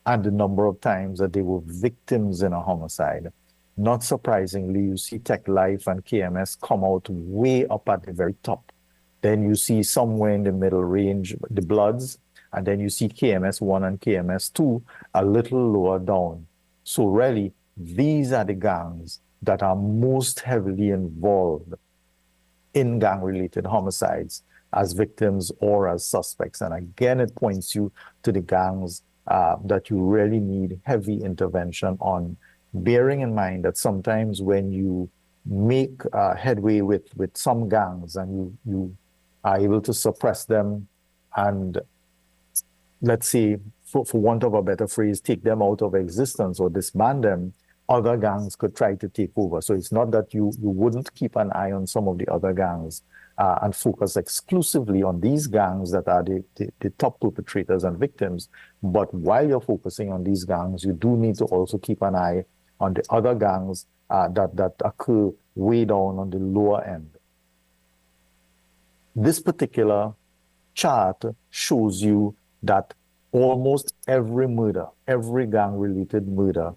and the number of times that they were victims in a homicide. Not surprisingly, you see Tech Life and KMS come out way up at the very top. Then you see somewhere in the middle range, the Bloods, and then you see KMS 1 and KMS 2 a little lower down. So really, these are the gangs that are most heavily involved in gang-related homicides as victims or as suspects. And again, it points you to the gangs that you really need heavy intervention on, bearing in mind that sometimes when you make headway with some gangs and you are able to suppress them and, let's say, for want of a better phrase, take them out of existence or disband them, other gangs could try to take over. So it's not that you wouldn't keep an eye on some of the other gangs and focus exclusively on these gangs that are the top perpetrators and victims. But while you're focusing on these gangs, you do need to also keep an eye on the other gangs that occur way down on the lower end. This particular chart shows you that almost every murder, every gang-related murder,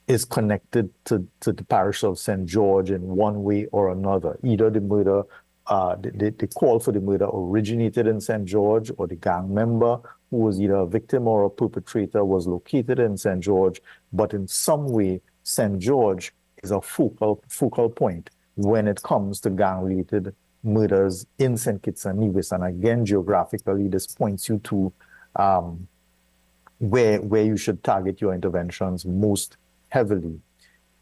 is connected to the parish of St. George in one way or another. Either the murder, the call for the murder originated in St. George, or the gang member who was either a victim or a perpetrator was located in St. George, but in some way, St. George is a focal point when it comes to gang-related murders in St. Kitts and Nevis. And again, geographically, this points you to where you should target your interventions most heavily.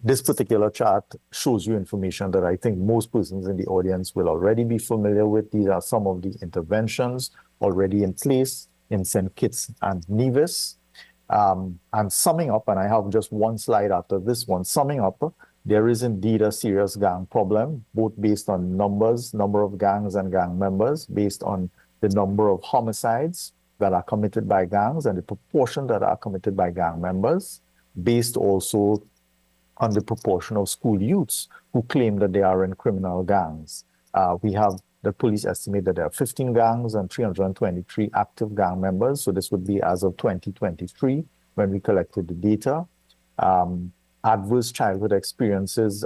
This particular chart shows you information that I think most persons in the audience will already be familiar with. These are some of the interventions already in place in St. Kitts and Nevis. And summing up, and I have just one slide after this one, summing up, there is indeed a serious gang problem, both based on number of gangs and gang members, based on the number of homicides that are committed by gangs and the proportion that are committed by gang members, based also on the proportion of school youths who claim that they are in criminal gangs. We have the police estimate that there are 15 gangs and 323 active gang members. So this would be as of 2023 when we collected the data. Adverse childhood experiences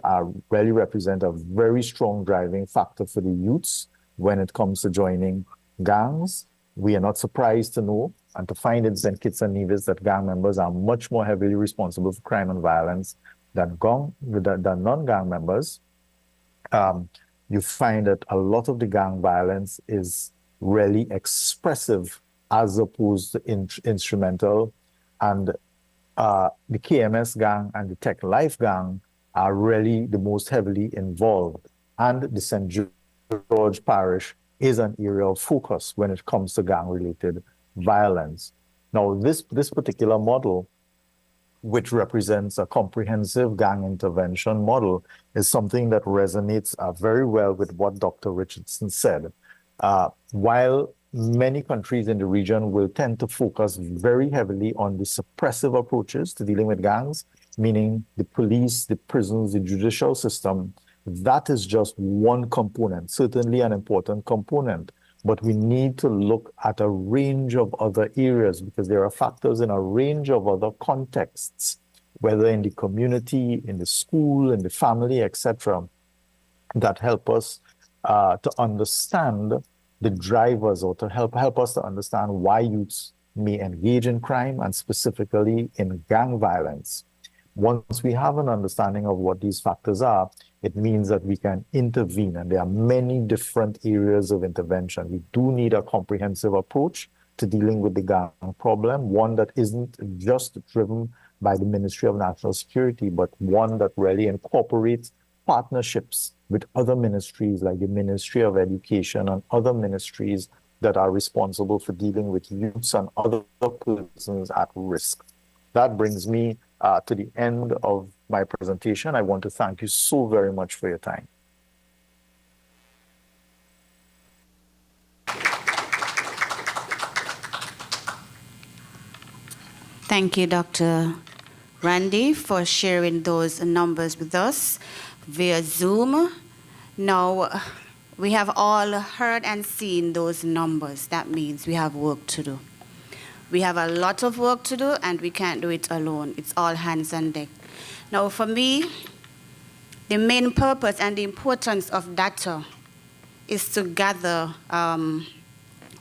really represent a very strong driving factor for the youths when it comes to joining gangs. We are not surprised to know and to find in St. Kitts and Nevis that gang members are much more heavily responsible for crime and violence than non-gang members. You find that a lot of the gang violence is really expressive as opposed to instrumental. And the KMS gang and the Tech Life gang are really the most heavily involved. And the St. George Parish is an area of focus when it comes to gang-related violence. Now, this particular model, which represents a comprehensive gang intervention model, is something that resonates very well with what Dr. Richardson said. While many countries in the region will tend to focus very heavily on the suppressive approaches to dealing with gangs, meaning the police, the prisons, the judicial system, that is just one component, certainly an important component. But we need to look at a range of other areas because there are factors in a range of other contexts, whether in the community, in the school, in the family, etc., that help us to understand the drivers or to help us to understand why youths may engage in crime and specifically in gang violence. Once we have an understanding of what these factors are, it means that we can intervene, and there are many different areas of intervention. We do need a comprehensive approach to dealing with the gang problem, one that isn't just driven by the Ministry of National Security, but one that really incorporates partnerships with other ministries like the Ministry of Education and other ministries that are responsible for dealing with youths and other persons at risk. That brings me to the end of my presentation. I want to thank you so very much for your time. Thank you, Dr. Randy, for sharing those numbers with us via Zoom. Now, we have all heard and seen those numbers. That means we have work to do. We have a lot of work to do, and we can't do it alone. It's all hands on deck. Now, for me, the main purpose and the importance of data is to gather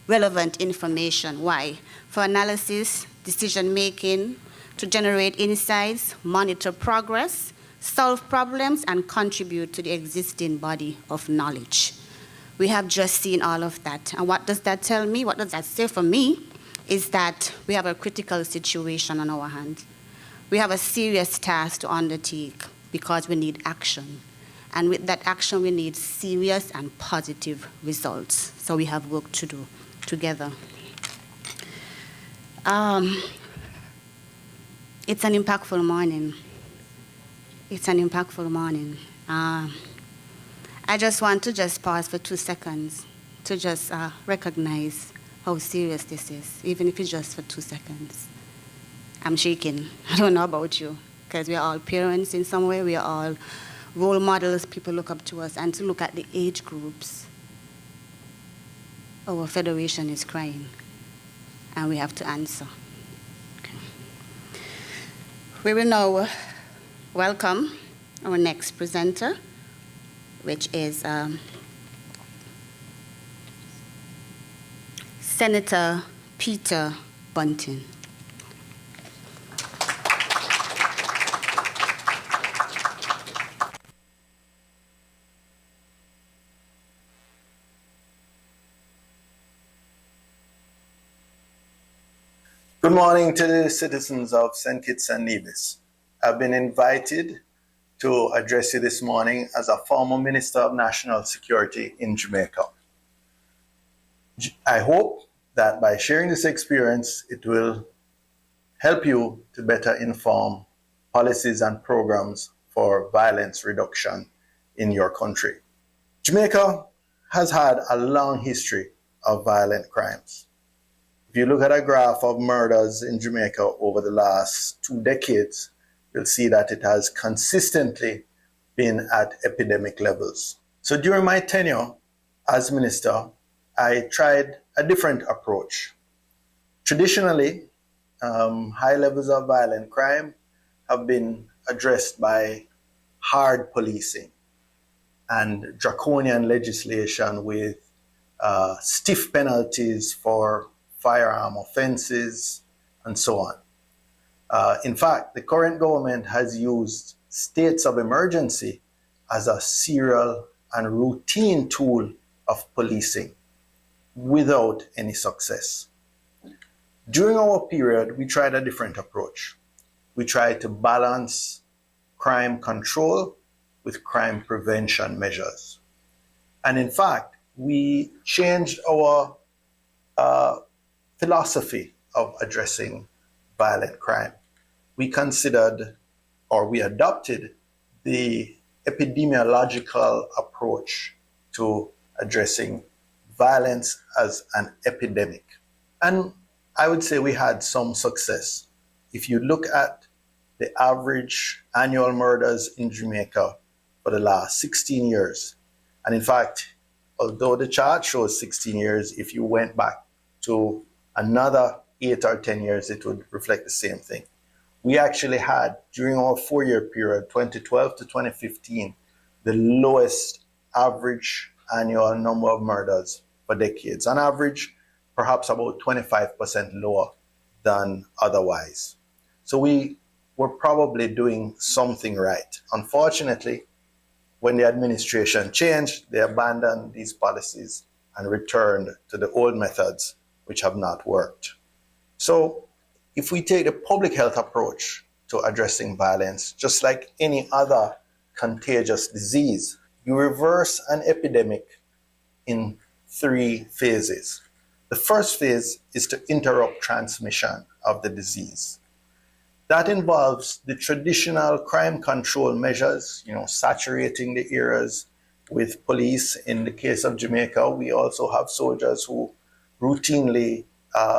relevant information. Why? For analysis, decision-making, to generate insights, monitor progress, solve problems, and contribute to the existing body of knowledge. We have just seen all of that. And what does that tell me? What does that say for me? Is that we have a critical situation on our hands. We have a serious task to undertake because we need action. And with that action, we need serious and positive results. So we have work to do together. It's an impactful morning. It's an impactful morning. I just want to just pause for 2 seconds to just recognize how serious this is, even if it's just for 2 seconds. I'm shaking. I don't know about you, because we are all parents in some way. We are all role models. People look up to us. And to look at the age groups, our federation is crying, and we have to answer. Okay. We will now welcome our next presenter, which is Senator Peter Bunting. Good morning to the citizens of St. Kitts and Nevis. I've been invited to address you this morning as a former Minister of National Security in Jamaica. I hope that by sharing this experience, it will help you to better inform policies and programs for violence reduction in your country. Jamaica has had a long history of violent crimes. If you look at a graph of murders in Jamaica over the last 2 decades, you'll see that it has consistently been at epidemic levels. So during my tenure as minister, I tried a different approach. Traditionally, high levels of violent crime have been addressed by hard policing and draconian legislation with stiff penalties for firearm offenses, and so on. In fact, the current government has used states of emergency as a serial and routine tool of policing without any success. During our period, we tried a different approach. We tried to balance crime control with crime prevention measures. And in fact, we changed our philosophy of addressing violent crime. We considered, or we adopted, the epidemiological approach to addressing violence as an epidemic. And I would say we had some success. If you look at the average annual murders in Jamaica for the last 16 years, and in fact, although the chart shows 16 years, if you went back to another 8 or 10 years, it would reflect the same thing. We actually had, during our 4-year period, 2012 to 2015, the lowest average annual number of murders for decades. On average, perhaps about 25% lower than otherwise. So we were probably doing something right. Unfortunately, when the administration changed, they abandoned these policies and returned to the old methods, which have not worked. So if we take the public health approach to addressing violence, just like any other contagious disease, you reverse an epidemic in 3 phases. The first phase is to interrupt transmission of the disease. That involves the traditional crime control measures, saturating the areas with police. In the case of Jamaica, we also have soldiers who routinely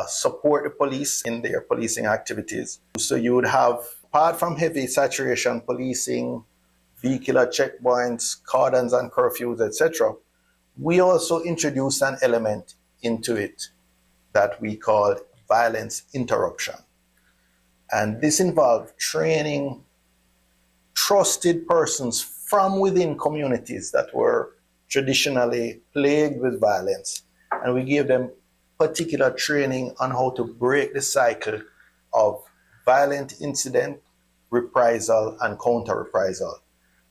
support the police in their policing activities. So you would have, apart from heavy saturation policing, vehicular checkpoints, cordons and curfews, etc., we also introduce an element into it that we call violence interruption. And this involved training trusted persons from within communities that were traditionally plagued with violence. And we gave them particular training on how to break the cycle of violent incident, reprisal, and counter-reprisal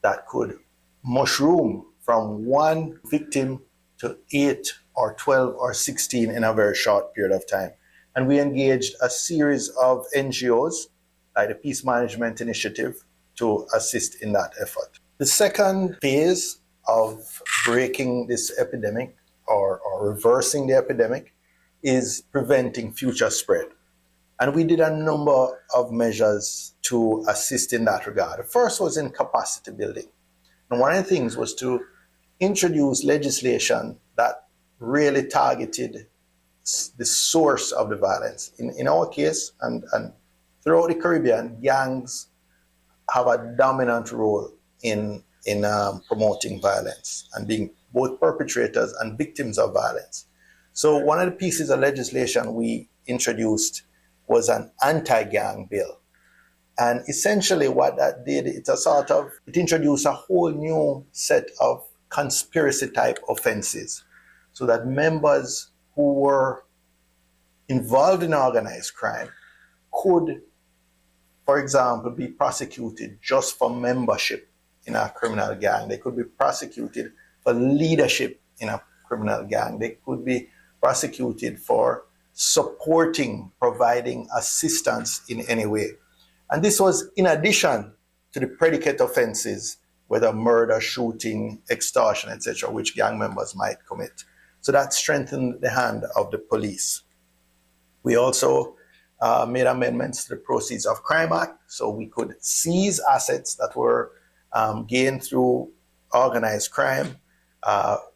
that could mushroom from 1 victim to 8 or 12 or 16 in a very short period of time. And we engaged a series of NGOs, like the Peace Management Initiative, to assist in that effort. The second phase of breaking this epidemic or reversing the epidemic is preventing future spread. And we did a number of measures to assist in that regard. The first was in capacity building. And one of the things was to introduce legislation that really targeted the source of the violence. In our case, and throughout the Caribbean, gangs have a dominant role in promoting violence and being both perpetrators and victims of violence. So one of the pieces of legislation we introduced was an anti-gang bill. And essentially what that did, it introduced a whole new set of conspiracy type offenses so that members who were involved in organized crime could, for example, be prosecuted just for membership in a criminal gang. They could be prosecuted for leadership in a criminal gang. They could be prosecuted for supporting, providing assistance in any way. And this was in addition to the predicate offenses, whether murder, shooting, extortion, etc., which gang members might commit. So that strengthened the hand of the police. We also made amendments to the Proceeds of Crime Act, so we could seize assets that were gained through organized crime.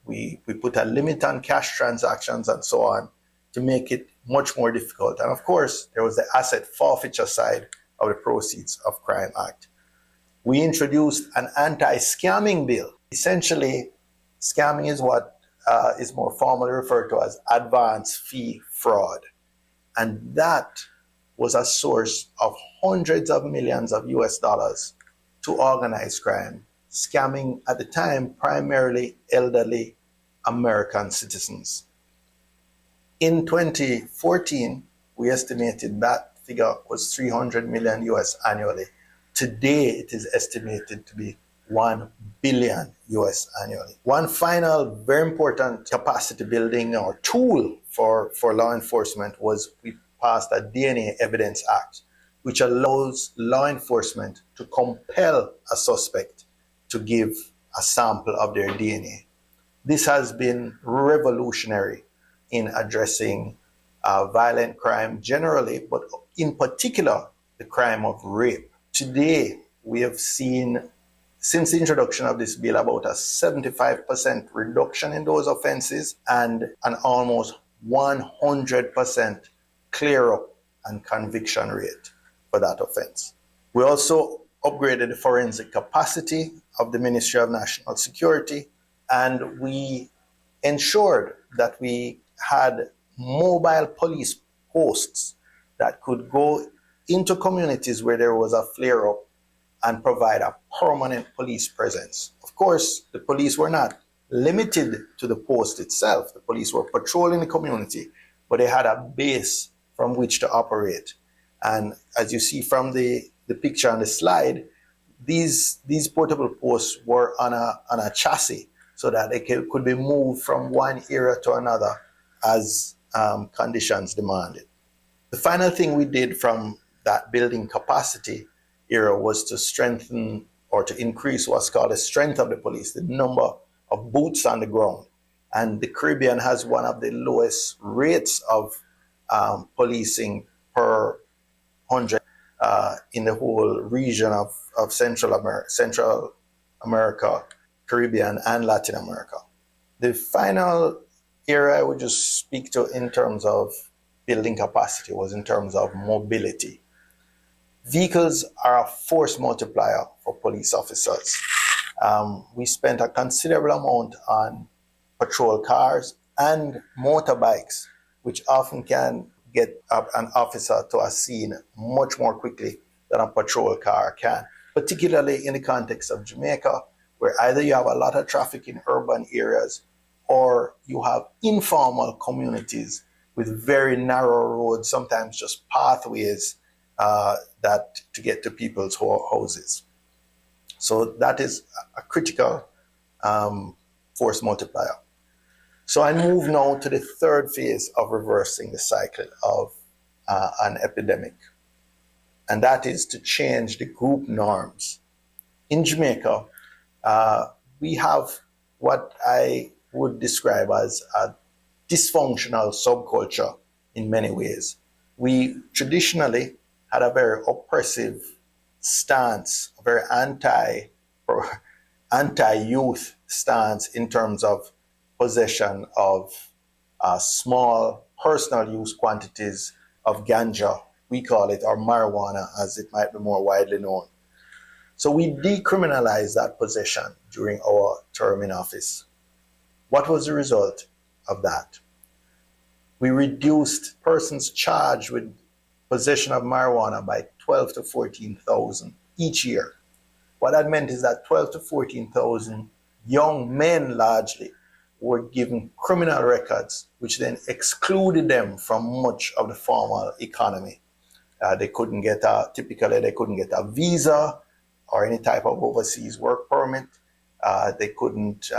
We put a limit on cash transactions and so on to make it much more difficult. And of course, there was the asset forfeiture side of the Proceeds of Crime Act. We introduced an anti-scamming bill. Essentially, scamming is what is more formally referred to as advance fee fraud. And that was a source of hundreds of millions of US dollars to organized crime, scamming at the time primarily elderly American citizens. In 2014, we estimated that figure was 300 million US annually. Today, it is estimated to be 1 billion US annually. One final very important capacity building or tool for law enforcement was we passed a DNA Evidence Act, which allows law enforcement to compel a suspect to give a sample of their DNA. This has been revolutionary in addressing violent crime generally, but in particular, the crime of rape. Today, we have seen, since the introduction of this bill, about a 75% reduction in those offenses and an almost 100% clear up and conviction rate for that offense. We also upgraded the forensic capacity of the Ministry of National Security, and we ensured that we had mobile police posts that could go into communities where there was a flare-up and provide a permanent police presence. Of course, the police were not limited to the post itself. The police were patrolling the community, but they had a base from which to operate. And as you see from the picture on the slide, these portable posts were on a chassis so that they could be moved from one area to another as conditions demanded. The final thing we did from that building capacity era was to strengthen or to increase what's called the strength of the police, the number of boots on the ground. And the Caribbean has one of the lowest rates of policing per 100 in the whole region of Central America, Caribbean, and Latin America. The final area I would just speak to in terms of building capacity was in terms of mobility. Vehicles are a force multiplier for police officers. We spent a considerable amount on patrol cars and motorbikes, which often can get an officer to a scene much more quickly than a patrol car can, particularly in the context of Jamaica, where either you have a lot of traffic in urban areas or you have informal communities with very narrow roads, sometimes just pathways that to get to people's houses. So that is a critical force multiplier. So I move now to the third phase of reversing the cycle of an epidemic, and that is to change the group norms. In Jamaica, We have what I would describe as a dysfunctional subculture in many ways. We traditionally had a very oppressive stance, a very anti-youth stance in terms of possession of small personal use quantities of ganja, we call it, or marijuana as it might be more widely known. So we decriminalized that possession during our term in office. What was the result of that? We reduced persons charged with possession of marijuana by 12 to 14,000 each year. What that meant is that 12 to 14,000 young men largely were given criminal records, which then excluded them from much of the formal economy. Typically they couldn't get a visa or any type of overseas work permit. They couldn't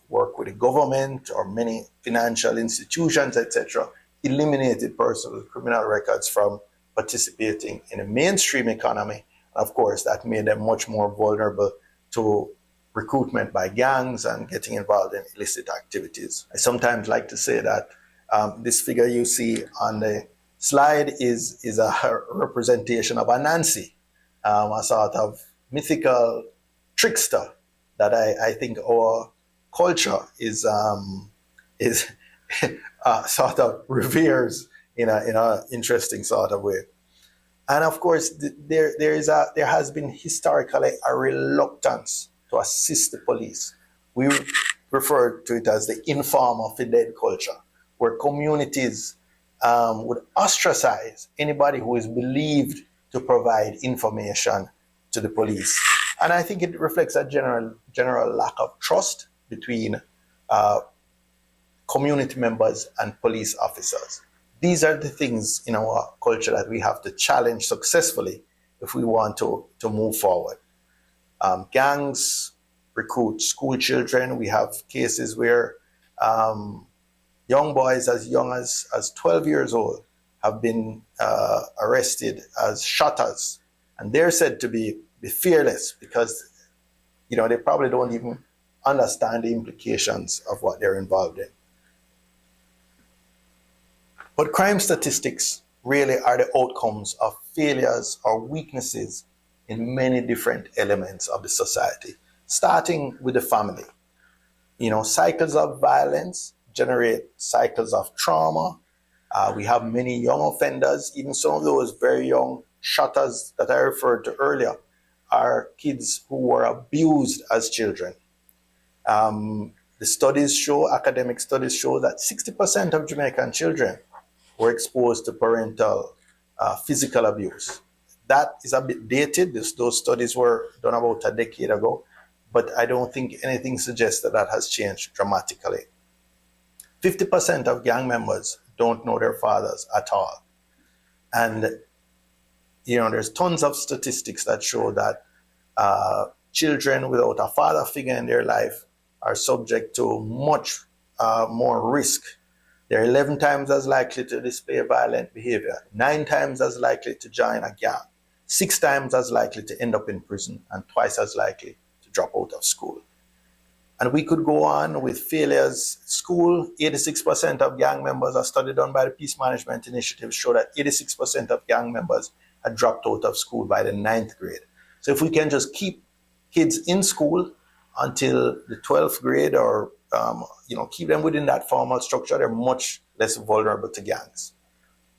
work with the government or many financial institutions, etc. Eliminated persons with criminal records from participating in the mainstream economy. Of course, that made them much more vulnerable to recruitment by gangs and getting involved in illicit activities. I sometimes like to say that this figure you see on the slide is a representation of Anansi, a sort of mythical trickster that I think our culture is sort of reveres in an interesting sort of way. And of course, there has been historically a reluctance to assist the police. We refer to it as the informer fidel culture, where communities would ostracize anybody who is believed to provide information to the police. And I think it reflects a general lack of trust between community members and police officers. These are the things in our culture that we have to challenge successfully if we want to move forward. Gangs recruit school children. We have cases where young boys as young as 12 years old have been arrested as shotters. And they're said to be fearless because they probably don't even understand the implications of what they're involved in. But crime statistics really are the outcomes of failures or weaknesses in many different elements of the society, starting with the family. Cycles of violence generate cycles of trauma. We have many young offenders, even some of those very young shotters that I referred to earlier are kids who were abused as children. Academic studies show that 60% of Jamaican children were exposed to parental physical abuse. That is a bit dated. Those studies were done about a decade ago, but I don't think anything suggests that has changed dramatically. 50% of gang members don't know their fathers at all. And there's tons of statistics that show that children without a father figure in their life are subject to much more risk. They're 11 times as likely to display violent behavior, 9 times as likely to join a gang, 6 times as likely to end up in prison, and twice as likely to drop out of school. And we could go on with failures. School, 86% of gang members, a study done by the Peace Management Initiative showed that 86% of gang members had dropped out of school by the 9th grade. So if we can just keep kids in school until the 12th grade or keep them within that formal structure, they're much less vulnerable to gangs.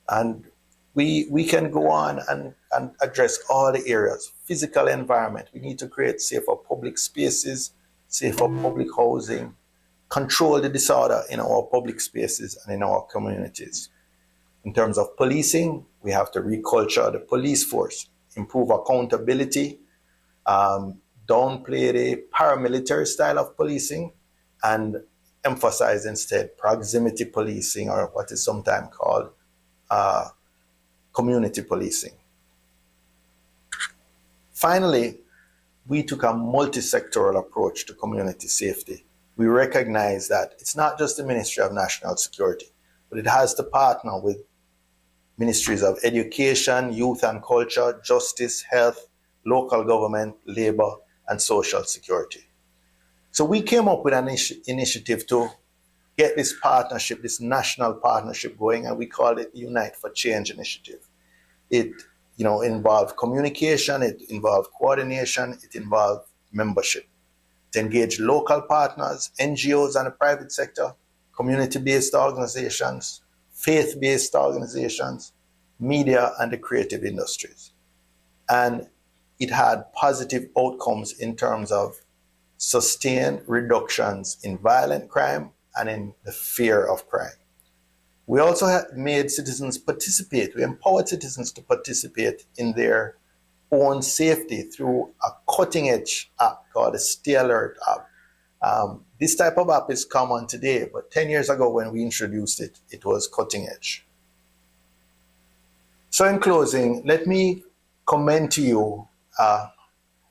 And we can go on and address all the areas. Physical environment, we need to create safer public spaces, safer public housing, control the disorder in our public spaces and in our communities. In terms of policing, we have to reculture the police force, improve accountability, downplay the paramilitary style of policing, and emphasize instead proximity policing, or what is sometimes called community policing. Finally, we took a multi-sectoral approach to community safety. We recognize that it's not just the Ministry of National Security, but it has to partner with ministries of education, youth and culture, justice, health, local government, labor, and social security. So we came up with an initiative to get this partnership, this national partnership going, and we called it Unite for Change Initiative. It involved communication, it involved coordination, it involved membership. It engaged local partners, NGOs and the private sector, community-based organizations, faith-based organizations, media, and the creative industries. And it had positive outcomes in terms of sustained reductions in violent crime and in the fear of crime. We also made citizens participate. We empowered citizens to participate in their own safety through a cutting-edge app called the Stay Alert app. This type of app is common today, but 10 years ago when we introduced it, it was cutting edge. So in closing, let me commend to you a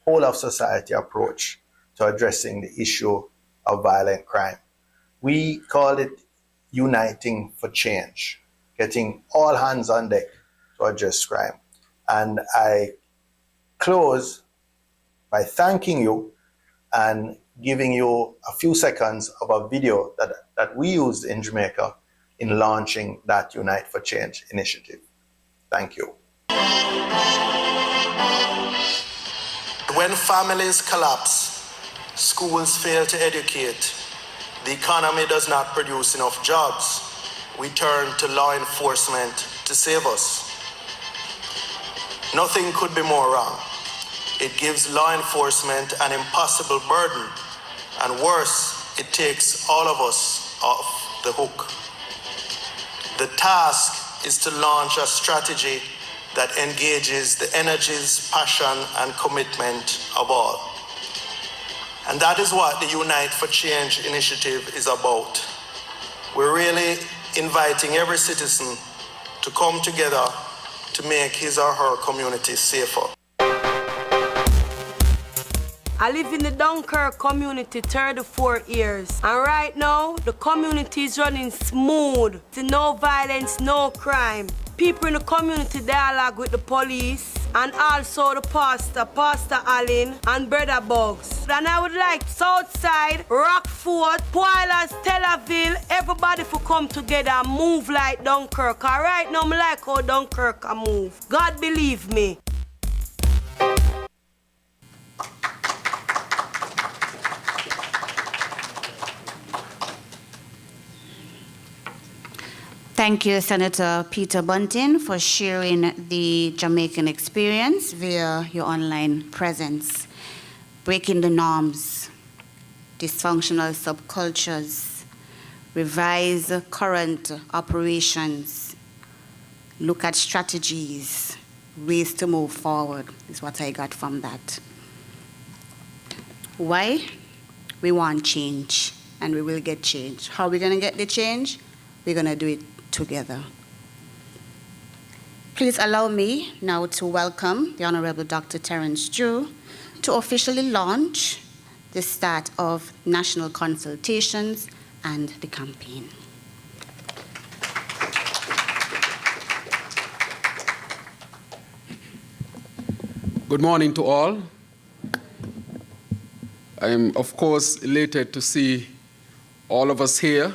whole of society approach to addressing the issue of violent crime. We call it Uniting for Change, getting all hands on deck to address crime. And I close by thanking you and giving you a few seconds of a video that we used in Jamaica in launching that Unite for Change initiative. Thank you. When families collapse, schools fail to educate, the economy does not produce enough jobs, we turn to law enforcement to save us. Nothing could be more wrong. It gives law enforcement an impossible burden, and worse, it takes all of us off the hook. The task is to launch a strategy that engages the energies, passion, and commitment of all. And that is what the Unite for Change initiative is about. We're really inviting every citizen to come together to make his or her community safer. I live in the Dunkirk community 34 years. And right now, the community is running smooth. No violence, no crime. People in the community dialogue with the police and also the pastor, Pastor Allen, and Brother Bugs. And I would like Southside, Rockford, Poilers, Telaville, everybody to come together and move like Dunkirk. All right, now I like how Dunkirk can move. God believe me. Thank you, Senator Peter Bunting, for sharing the Jamaican experience via your online presence. Breaking the norms, dysfunctional subcultures, revise current operations, look at strategies, ways to move forward is what I got from that. Why? We want change, and we will get change. How are we going to get the change? We're going to do it together. Please allow me now to welcome the Honorable Dr. Terence Drew to officially launch the start of national consultations and the campaign. Good morning to all. I am, of course, elated to see all of us here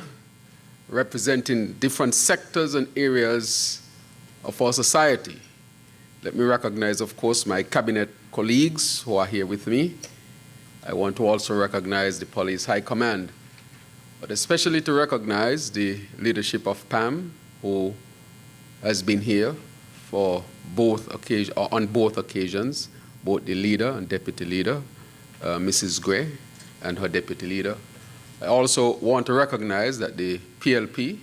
representing different sectors and areas of our society. Let me recognize, of course, my cabinet colleagues who are here with me. I want to also recognize the Police High Command, but especially to recognize the leadership of PAM, who has been here for on both occasions, both the leader and deputy leader, Mrs. Gray and her deputy leader. I also want to recognize that the PLP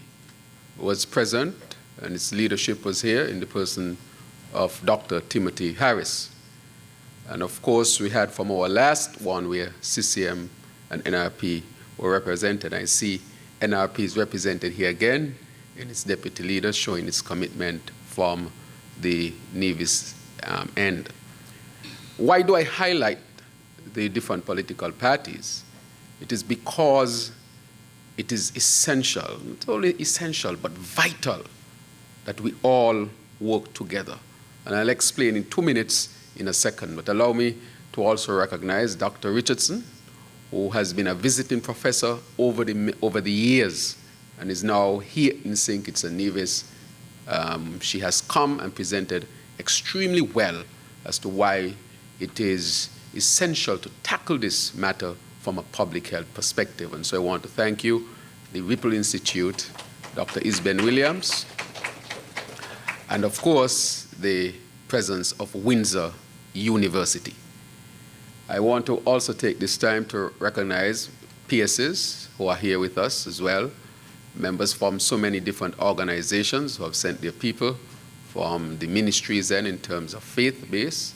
was present and its leadership was here in the person of Dr. Timothy Harris. And of course, we had from our last one where CCM and NRP were represented. I see NRP is represented here again in its deputy leader, showing its commitment from the Navy's end. Why do I highlight the different political parties? It is because it is essential, not only essential, but vital that we all work together. And I'll explain in 2 minutes in a second, but allow me to also recognize Dr. Richardson, who has been a visiting professor over the years and is now here in St. Kitts and Nevis. She has come and presented extremely well as to why it is essential to tackle this matter from a public health perspective. And so I want to thank you, the Whipple Institute, Dr. Isben Williams, and of course, the presence of Windsor University. I want to also take this time to recognize PSs who are here with us as well, members from so many different organizations who have sent their people from the ministries then in terms of faith base.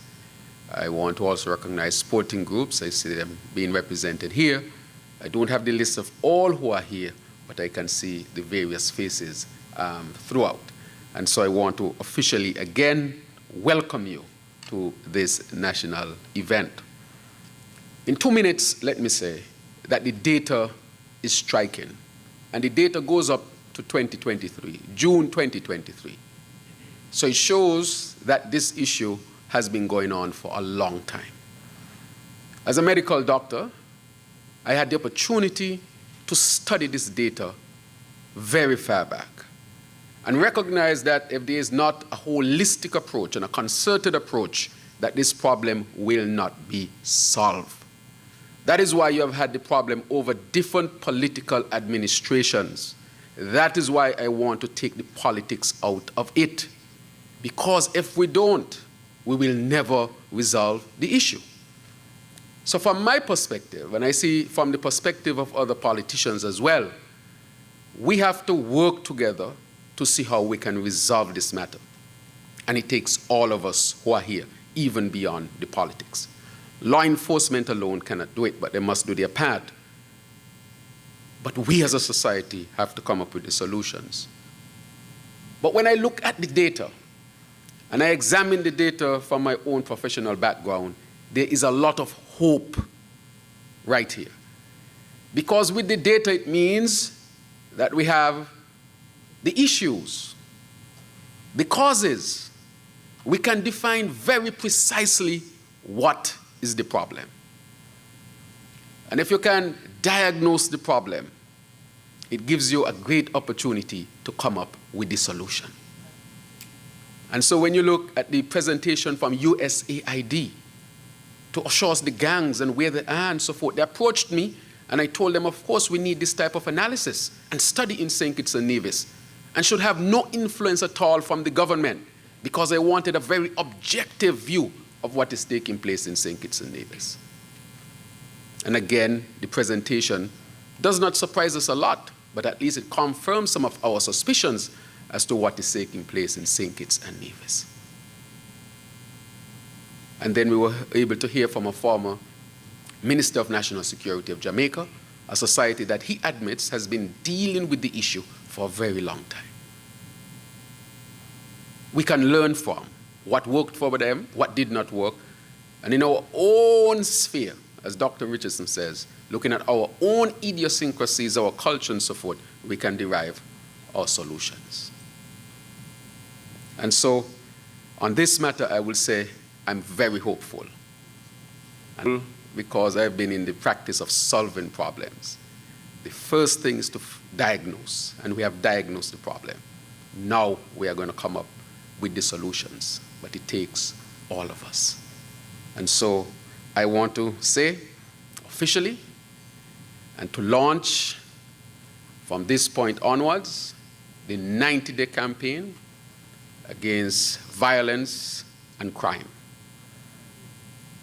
I want to also recognize sporting groups. I see them being represented here. I don't have the list of all who are here, but I can see the various faces throughout. And so I want to officially again welcome you to this national event. In 2 minutes, let me say that the data is striking. And the data goes up to 2023, June 2023. So it shows that this issue has been going on for a long time. As a medical doctor, I had the opportunity to study this data very far back and recognize that if there is not a holistic approach and a concerted approach, that this problem will not be solved. That is why you have had the problem over different political administrations. That is why I want to take the politics out of it. Because if we don't, we will never resolve the issue. So from my perspective, and I see from the perspective of other politicians as well, we have to work together to see how we can resolve this matter. And it takes all of us who are here, even beyond the politics. Law enforcement alone cannot do it, but they must do their part. But we as a society have to come up with the solutions. But when I look at the data, and I examine the data from my own professional background, there is a lot of hope right here. Because with the data, it means that we have the issues, the causes. We can define very precisely what is the problem. And if you can diagnose the problem, it gives you a great opportunity to come up with the solution. And so when you look at the presentation from USAID to show us the gangs and where they are and so forth, they approached me and I told them, of course, we need this type of analysis and study in St. Kitts and Nevis and should have no influence at all from the government because I wanted a very objective view of what is taking place in St. Kitts and Nevis. And again, the presentation does not surprise us a lot, but at least it confirms some of our suspicions as to what is taking place in St. Kitts and Nevis. And then we were able to hear from a former Minister of National Security of Jamaica, a society that he admits has been dealing with the issue for a very long time. We can learn from what worked for them, what did not work, and in our own sphere, as Dr. Richardson says, looking at our own idiosyncrasies, our culture and so forth, we can derive our solutions. And so, on this matter, I will say I'm very hopeful. And because I've been in the practice of solving problems. The first thing is to diagnose, and we have diagnosed the problem. Now we are going to come up with the solutions, but it takes all of us. And so I want to say officially, and to launch from this point onwards, the 90-day campaign against violence and crime.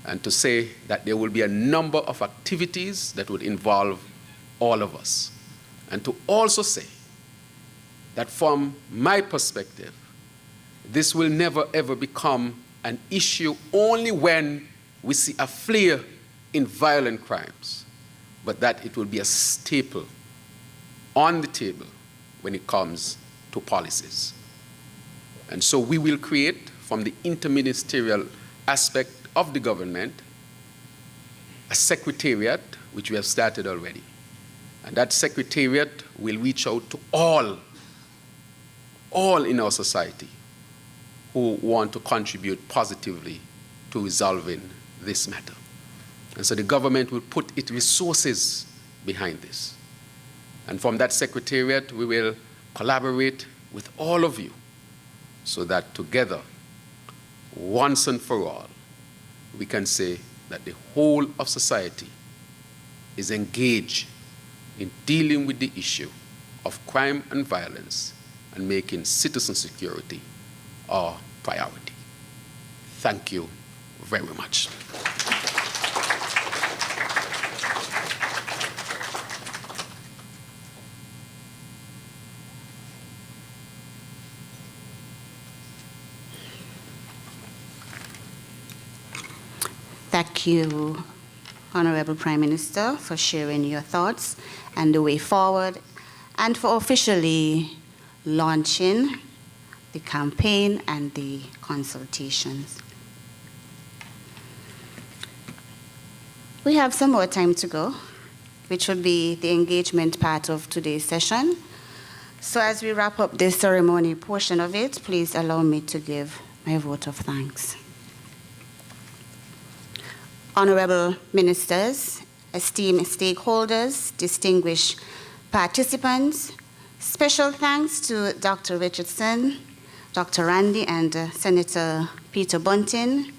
And to say that there will be a number of activities that would involve all of us. And to also say that from my perspective, this will never ever become an issue only when we see a flare in violent crimes, but that it will be a staple on the table when it comes to policies. And so we will create, from the interministerial aspect of the government, a secretariat, which we have started already. And that secretariat will reach out to all in our society who want to contribute positively to resolving this matter. And so the government will put its resources behind this. And from that secretariat, we will collaborate with all of you so that together, once and for all, we can say that the whole of society is engaged in dealing with the issue of crime and violence and making citizen security our priority. Thank you very much. Thank you, Honorable Prime Minister, for sharing your thoughts and the way forward, and for officially launching the campaign and the consultations. We have some more time to go, which will be the engagement part of today's session. So as we wrap up this ceremony portion of it, please allow me to give my vote of thanks. Honorable ministers, esteemed stakeholders, distinguished participants, special thanks to Dr. Richardson, Dr. Randy, and Senator Peter Bunting,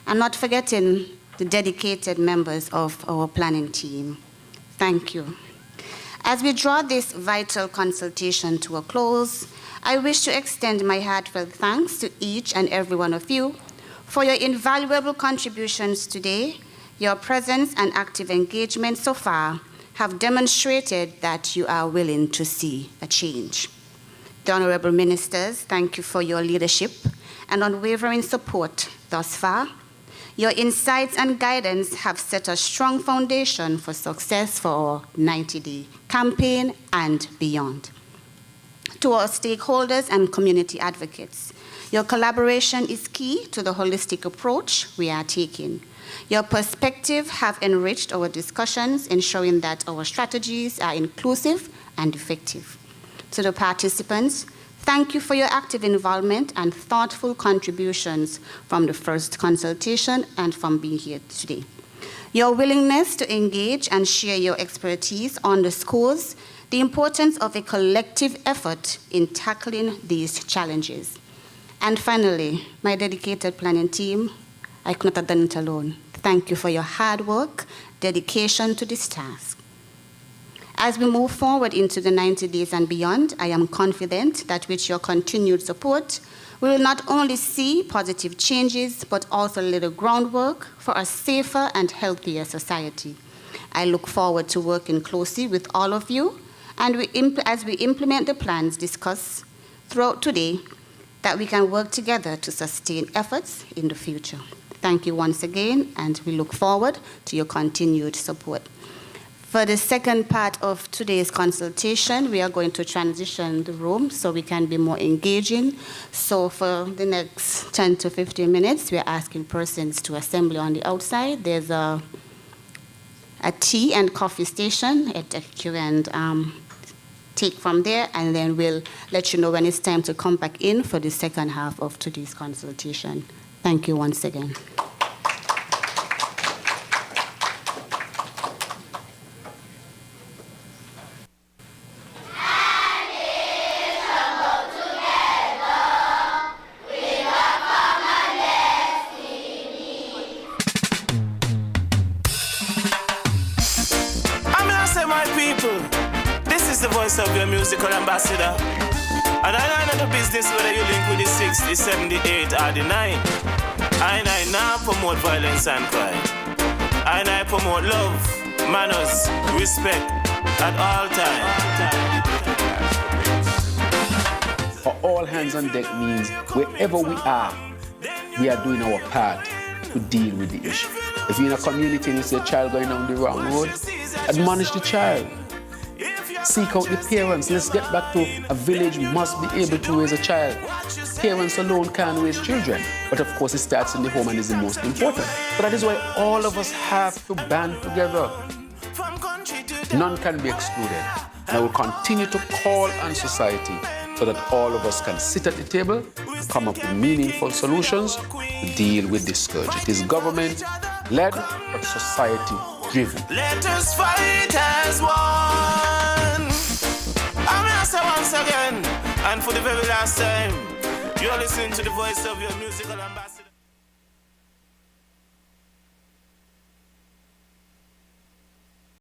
and not forgetting the dedicated members of our planning team. Thank you. As we draw this vital consultation to a close, I wish to extend my heartfelt thanks to each and every one of you for your invaluable contributions today. Your presence and active engagement so far have demonstrated that you are willing to see a change. The honorable ministers, thank you for your leadership and unwavering support thus far. Your insights and guidance have set a strong foundation for success for our 90-day campaign and beyond. To our stakeholders and community advocates, your collaboration is key to the holistic approach we are taking. Your perspective have enriched our discussions, ensuring that our strategies are inclusive and effective. To the participants, thank you for your active involvement and thoughtful contributions from the first consultation and from being here today. Your willingness to engage and share your expertise underscores the importance of a collective effort in tackling these challenges. And finally, my dedicated planning team, I could not have done it alone. Thank you for your hard work, dedication to this task. As we move forward into the 90 days and beyond, I am confident that with your continued support, we will not only see positive changes, but also lay the groundwork for a safer and healthier society. I look forward to working closely with all of you, and as we implement the plans discussed throughout today, that we can work together to sustain efforts in the future. Thank you once again, and we look forward to your continued support. For the second part of today's consultation, we are going to transition the room so we can be more engaging. So for the next 10 to 15 minutes, we are asking persons to assemble on the outside. There's a tea and coffee station that you can take from there, and then we'll let you know when it's time to come back in for the second half of today's consultation. Thank you once again. Of your musical ambassador, and I know the business whether you link with the 60, 78 or the 9. I now promote violence and crime. I promote love, manners, respect at all times. For all hands on deck means wherever we are doing our part to deal with the issue. If you're in a community and you see a child going down the wrong road, admonish the child. Seek out the parents. Let's get back to a village must be able to raise a child. Parents alone can't raise children. But of course, it starts in the home and is the most important. But that is why all of us have to band together. None can be excluded. And I will continue to call on society so that all of us can sit at the table, come up with meaningful solutions to deal with this scourge. It is government, led but society-driven. Let us fight as one. I'm gonna say once again, and for the very last time, you're listening to the voice of your musical ambassador.